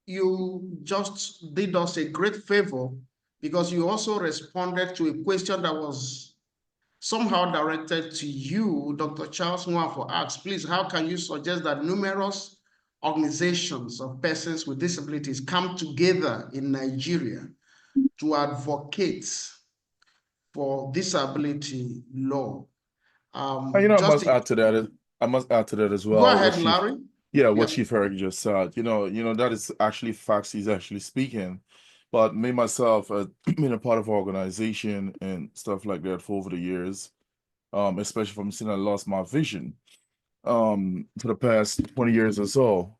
You just did us a great favor because you also responded to a question that was somehow directed to you, Dr. Charles Nwafo asked, please, how can you suggest that numerous organizations of persons with disabilities come together in Nigeria to advocate for disability law? You know, I must add to that. I must add to that as well. Go ahead, Larry. Yeah, what Chief Eric just said. You know, that is actually facts he's actually speaking. But me myself, being a part of organization and stuff like that for over the years, especially from seeing I lost my vision for the past 20 years or so.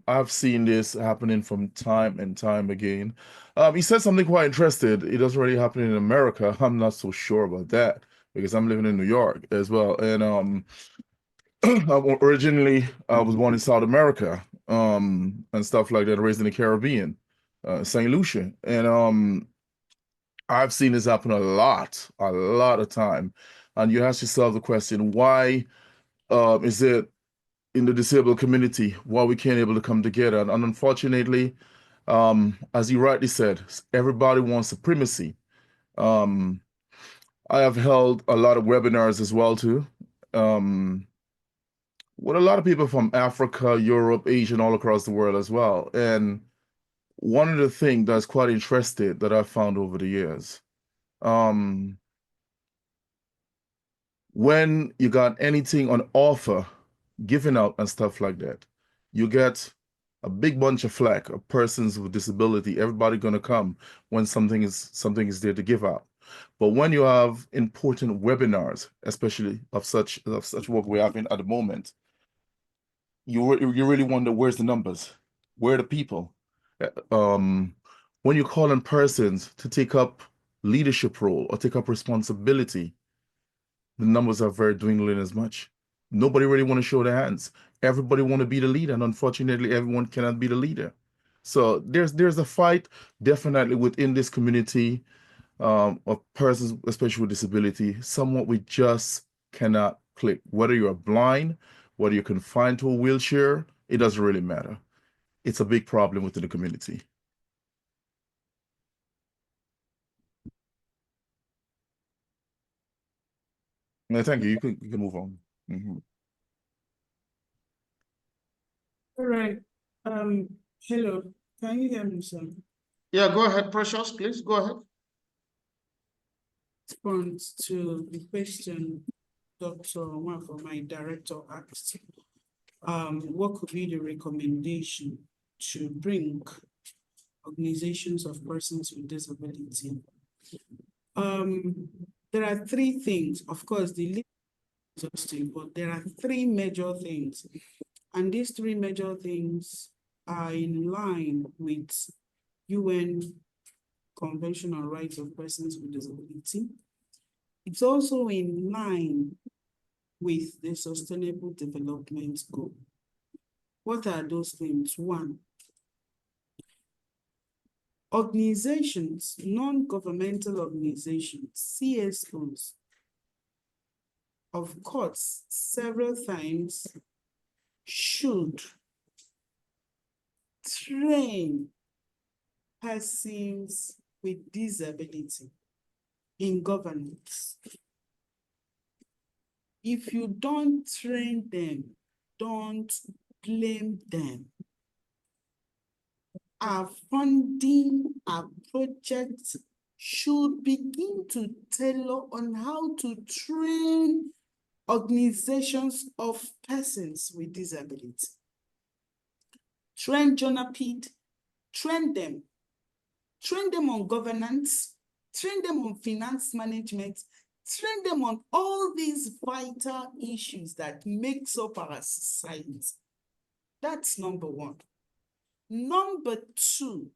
I've seen this happening from time and time again. He said something quite interesting. It doesn't really happen in America. I'm not so sure about that because I'm living in New York as well. And originally I was born in South America, and stuff like that, raised in the Caribbean, St. Lucia. And I've seen this happen a lot of time. And you ask yourself the question, why is it in the disabled community, why we can't able to come together? And unfortunately, as you rightly said, everybody wants supremacy. I have held a lot of webinars as well too, with a lot of people from Africa, Europe, Asia, and all across the world as well. And one of the things that's quite interesting that I've found over the years, when you got anything on offer, given out and stuff like that, you get a big bunch of flack of persons with disability. Everybody gonna come when something is there to give out. But when you have important webinars, especially of such work we're having at the moment, you really wonder, where's the numbers? Where are the people? When you call on persons to take up leadership role or take up responsibility, the numbers are very dwindling as much. Nobody really want to show their hands. Everybody want to be the leader, and unfortunately, everyone cannot be the leader. So there's a fight definitely within this community of persons, especially with disability. Somewhat we just cannot click. Whether you're blind, whether you're confined to a wheelchair, it doesn't really matter. It's a big problem within the community. No, thank you. You can move on. Mm-hmm. All right. Hello. Can you hear me, sir? Yeah, go ahead, Precious, please. Go ahead. Response to the question Dr. Nwafo, my director, asked. What could be the recommendation to bring organizations of persons with disability? There are three things. Of course, the list is exhaustive, but there are three major things. And these three major things are in line with UN Convention on Rights of Persons with Disability. It's also in line with the Sustainable Development Goal. What are those things? One, organizations, non-governmental organizations, CSOs, of course, several times should train persons with disability in governance. If you don't train them, don't blame them. Our funding, our projects should begin to tailor on how to train organizations of persons with disability. Train Jonapid, train them on governance, train them on finance management, train them on all these vital issues that makes up our society. That's number one. Number two,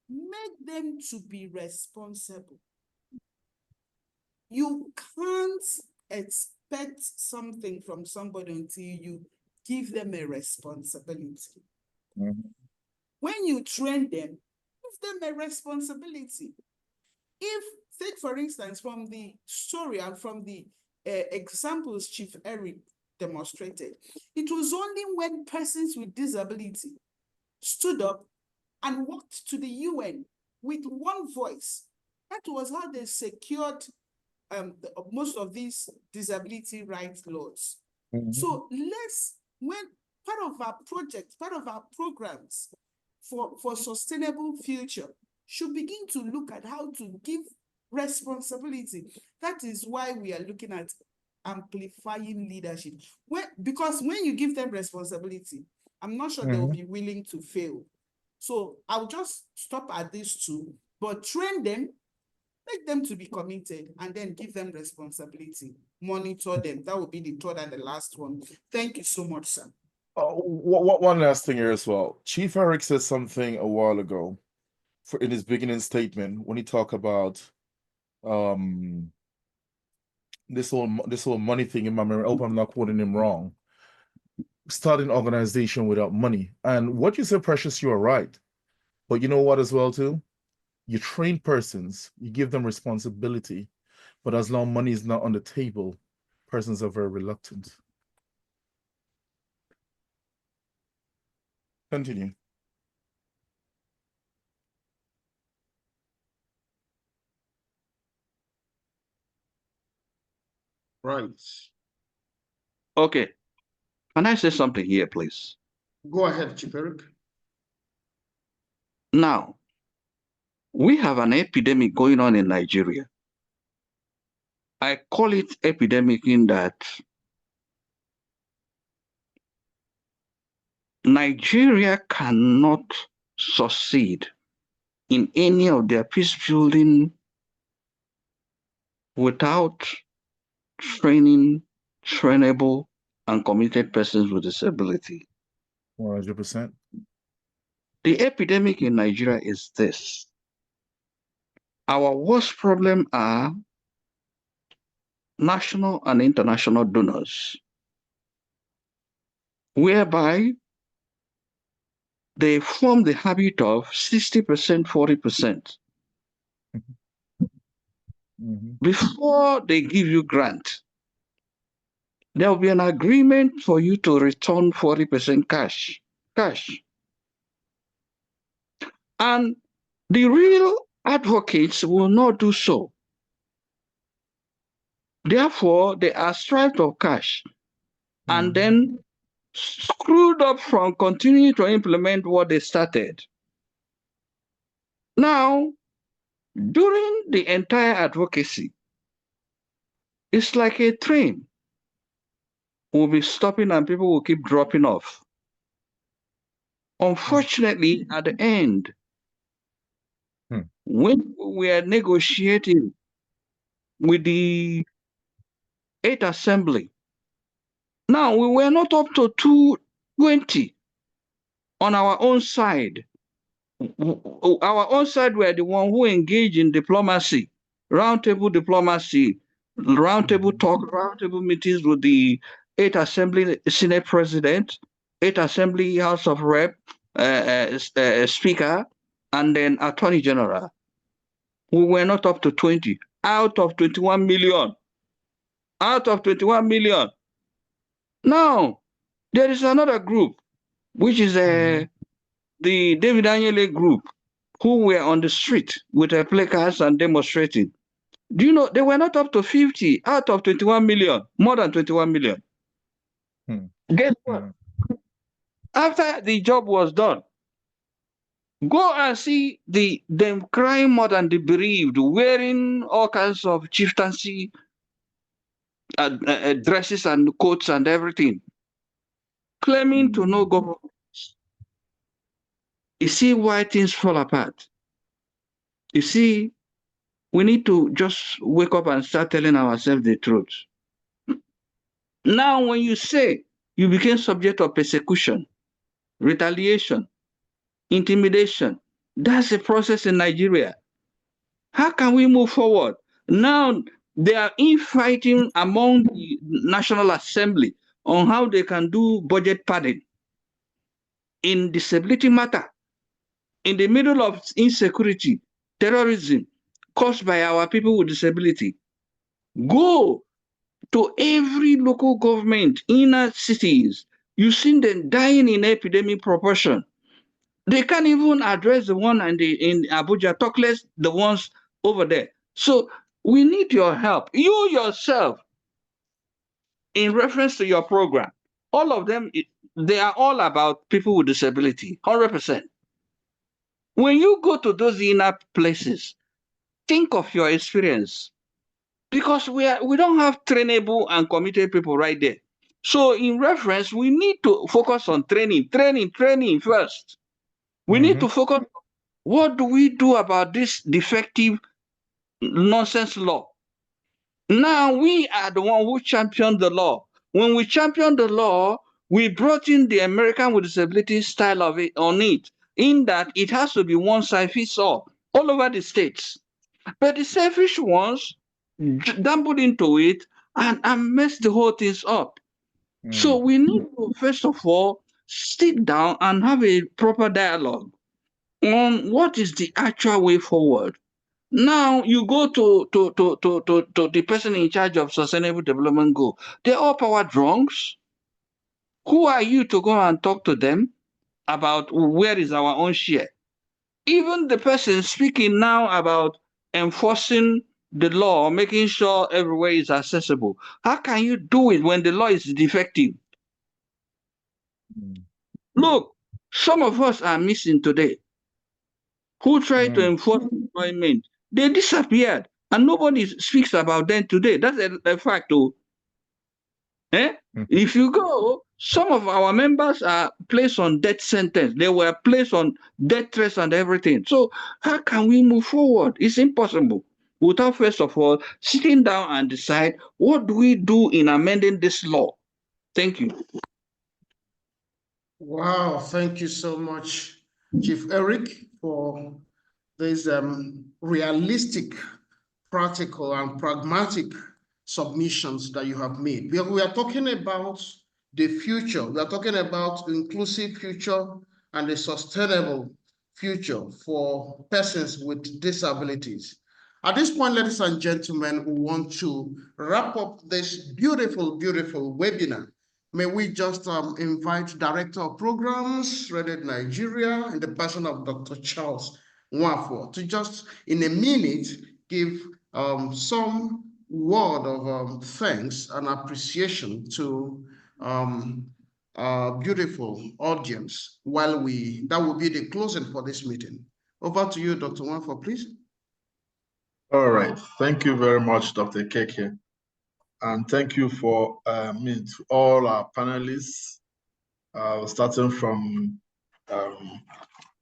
make them to be responsible. You can't expect something from somebody until you give them a responsibility. Mhm. When you train them, give them a responsibility. If, take for instance, from the story and from the examples Chief Eric demonstrated, it was only when persons with disability stood up and walked to the UN with one voice. That was how they secured most of these disability rights laws. Mhm. So when part of our project, part of our programs for sustainable future should begin to look at how to give responsibility. That is why we are looking at amplifying leadership. Because when you give them responsibility, I'm not sure they'll be willing to fail. So I'll just stop at these two, but train them, make them to be committed, and then give them responsibility. Monitor them. That will be the third and the last one. Thank you so much, sir. One last thing here as well. Chief Eric said something a while ago in his beginning statement when he talked about this whole money thing in my memory. I hope I'm not quoting him wrong. Starting an organization without money. And what you said, Precious, you are right. But you know what as well too? You train persons, you give them responsibility, but as long money is not on the table, persons are very reluctant. Continue. Right. Okay. Can I say something here, please? Go ahead, Chief Eric. Now, we have an epidemic going on in Nigeria. I call it epidemic in that Nigeria cannot succeed in any of their peace building without training trainable and committed persons with disability. 100%. The epidemic in Nigeria is this. Our worst problem are national and international donors, whereby they form the habit of 60%, 40%. Before they give you grant, there will be an agreement for you to return 40% cash. And the real advocates will not do so. Therefore, they are stripped of cash and then screwed up from continuing to implement what they started. Now, during the entire advocacy, it's like a train. We'll be stopping and people will keep dropping off. Unfortunately, at the end, when we are negotiating with the 8th Assembly, now we were not up to 220 on our own side. Our own side were the one who engaged in diplomacy roundtable diplomacy, roundtable talk, roundtable meetings with the 8th Assembly Senate President, 8th Assembly House of Rep, Speaker, and then Attorney General. We were not up to 20 out of 21 million. Out of 21 million. Now, there is another group, which is the David Anyele group, who were on the street with their placards and demonstrating. Do you know, they were not up to 50 out of 21 million, more than 21 million. Guess what? After the job was done, go and see them crying more than the bereaved, wearing all kinds of chieftaincy dresses and coats and everything, claiming to know government. You see why things fall apart. You see, we need to just wake up and start telling ourselves the truth. Now, when you say you became subject of persecution, retaliation, intimidation, that's a process in Nigeria. How can we move forward? Now, they are infighting among the National Assembly on how they can do budget padding in disability matter, in the middle of insecurity, terrorism caused by our people with disability. Go to every local government, inner cities. You've seen them dying in epidemic proportion. They can't even address the one in Abuja, talk less the ones over there. So we need your help. You yourself, in reference to your program, all of them, they are all about people with disability, 100%. When you go to those inner places, think of your experience, because we don't have trainable and committed people right there. So in reference, we need to focus on training first. We need to focus on what do we do about this defective nonsense law. Now we are the one who championed the law. When we championed the law, we brought in the American with disability style of it on it, in that it has to be one size fits all over the states. But the selfish ones dabbled into it and messed the whole things up. So we need to, first of all, sit down and have a proper dialogue on what is the actual way forward. Now you go to the person in charge of sustainable development goal. They're all power drunks. Who are you to go and talk to them about where is our own share? Even the person speaking now about enforcing the law, making sure everywhere is accessible. How can you do it when the law is defective? Look, some of us are missing today who try to enforce employment. They disappeared and nobody speaks about them today. That's a fact, though. If you go, some of our members are placed on death sentence. They were placed on death threats and everything. So how can we move forward? It's impossible without, first of all, sitting down and decide what do we do in amending this law. Thank you. Wow, thank you so much, Chief Eric, for these realistic, practical, and pragmatic submissions that you have made. We are talking about the future. We are talking about inclusive future and a sustainable future for persons with disabilities. At this point, ladies and gentlemen, we want to wrap up this beautiful, beautiful webinar. May we just invite Director of Programs, Reddit Nigeria, in the person of Dr. Charles Nwafo, to just in a minute give some word of thanks and appreciation to our beautiful audience that will be the closing for this meeting. Over to you, Dr. Nwafo, please. All right. Thank you very much, Dr. Keke. And thank you for all our panelists, starting from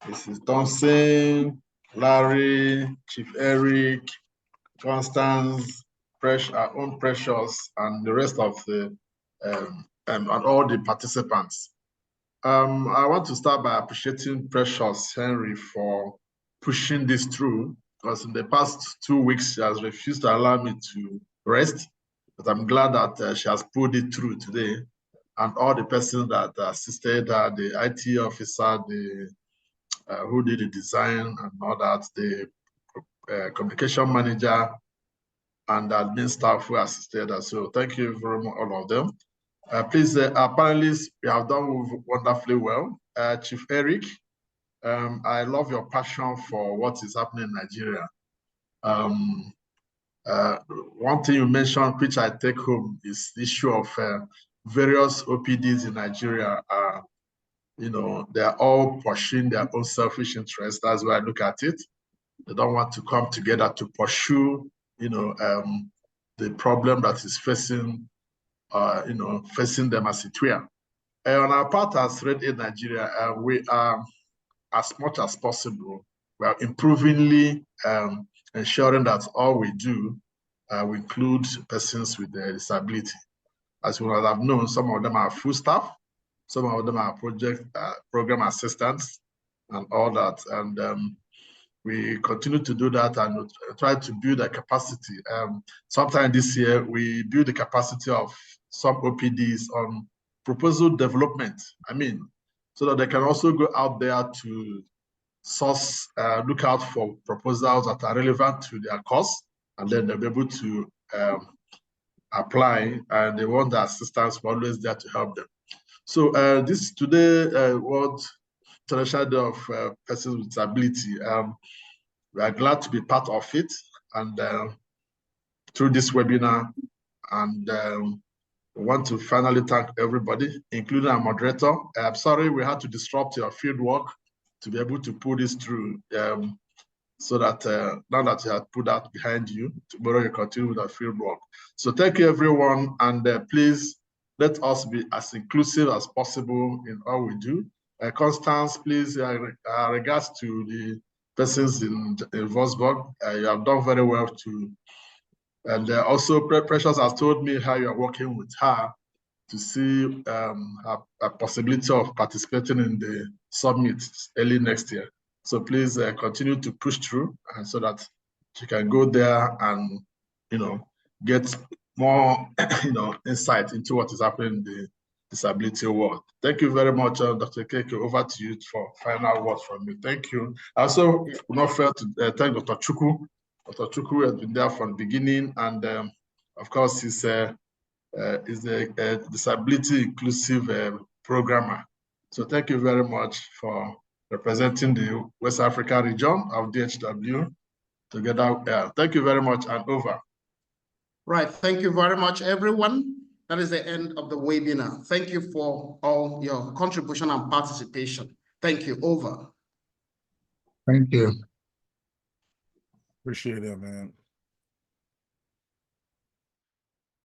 Mrs. Thompson, Larry, Chief Eric, Constance, our own Precious, and the rest of the and all the participants. I want to start by appreciating Precious Henry for pushing this through because in the past 2 weeks, she has refused to allow me to rest. But I'm glad that she has pulled it through today. And all the persons that assisted her, the IT officer, the who did the design and all that, the communication manager, and the admin staff who assisted us. So thank you very much, all of them. Please, our panelists, we have done wonderfully well. Chief Eric, I love your passion for what is happening in Nigeria. One thing you mentioned, which I take home, is the issue of various OPDs in Nigeria. They are all pursuing their own selfish interests. That's why I look at it. They don't want to come together to pursue, the problem that is facing, facing them as it were. On our part as Red Aid Nigeria, we are, as much as possible, we are improvingly ensuring that all we do will include persons with a disability. As you will have known, some of them are full staff, some of them are program assistants, and all that. And we continue to do that and try to build a capacity. Sometime this year, we build the capacity of some OPDs on proposal development. So that they can also go out there to source, look out for proposals that are relevant to their cause, and then they'll be able to apply, and they want the assistance. We're always there to help them. So this today, World International Day of Persons with Disability. We are glad to be part of it, and through this webinar, and we want to finally thank everybody, including our moderator. I'm sorry we had to disrupt your field work to be able to pull this through, so that now that you have put that behind you, tomorrow you continue with our field work. So thank you, everyone, and please let us be as inclusive as possible in all we do. Constance, please, regards to the persons in Wolfsburg, you have done very well too. And also, Precious has told me how you are working with her to see a possibility of participating in the summit early next year. So please continue to push through, so that she can go there and get more insight into what is happening in the disability world. Thank you very much, Dr. Keke. Over to you for final words from me. Thank you. I also would not fail to thank Dr. Chukwu. Dr. Chukwu has been there from the beginning, and of course, he's a disability inclusive programmer. So thank you very much for representing the West Africa region of DHW together. Thank you very much, and over. Right, thank you very much, everyone. That is the end of the webinar. Thank you for all your contribution and participation. Thank you, over. Thank you. Appreciate it, man.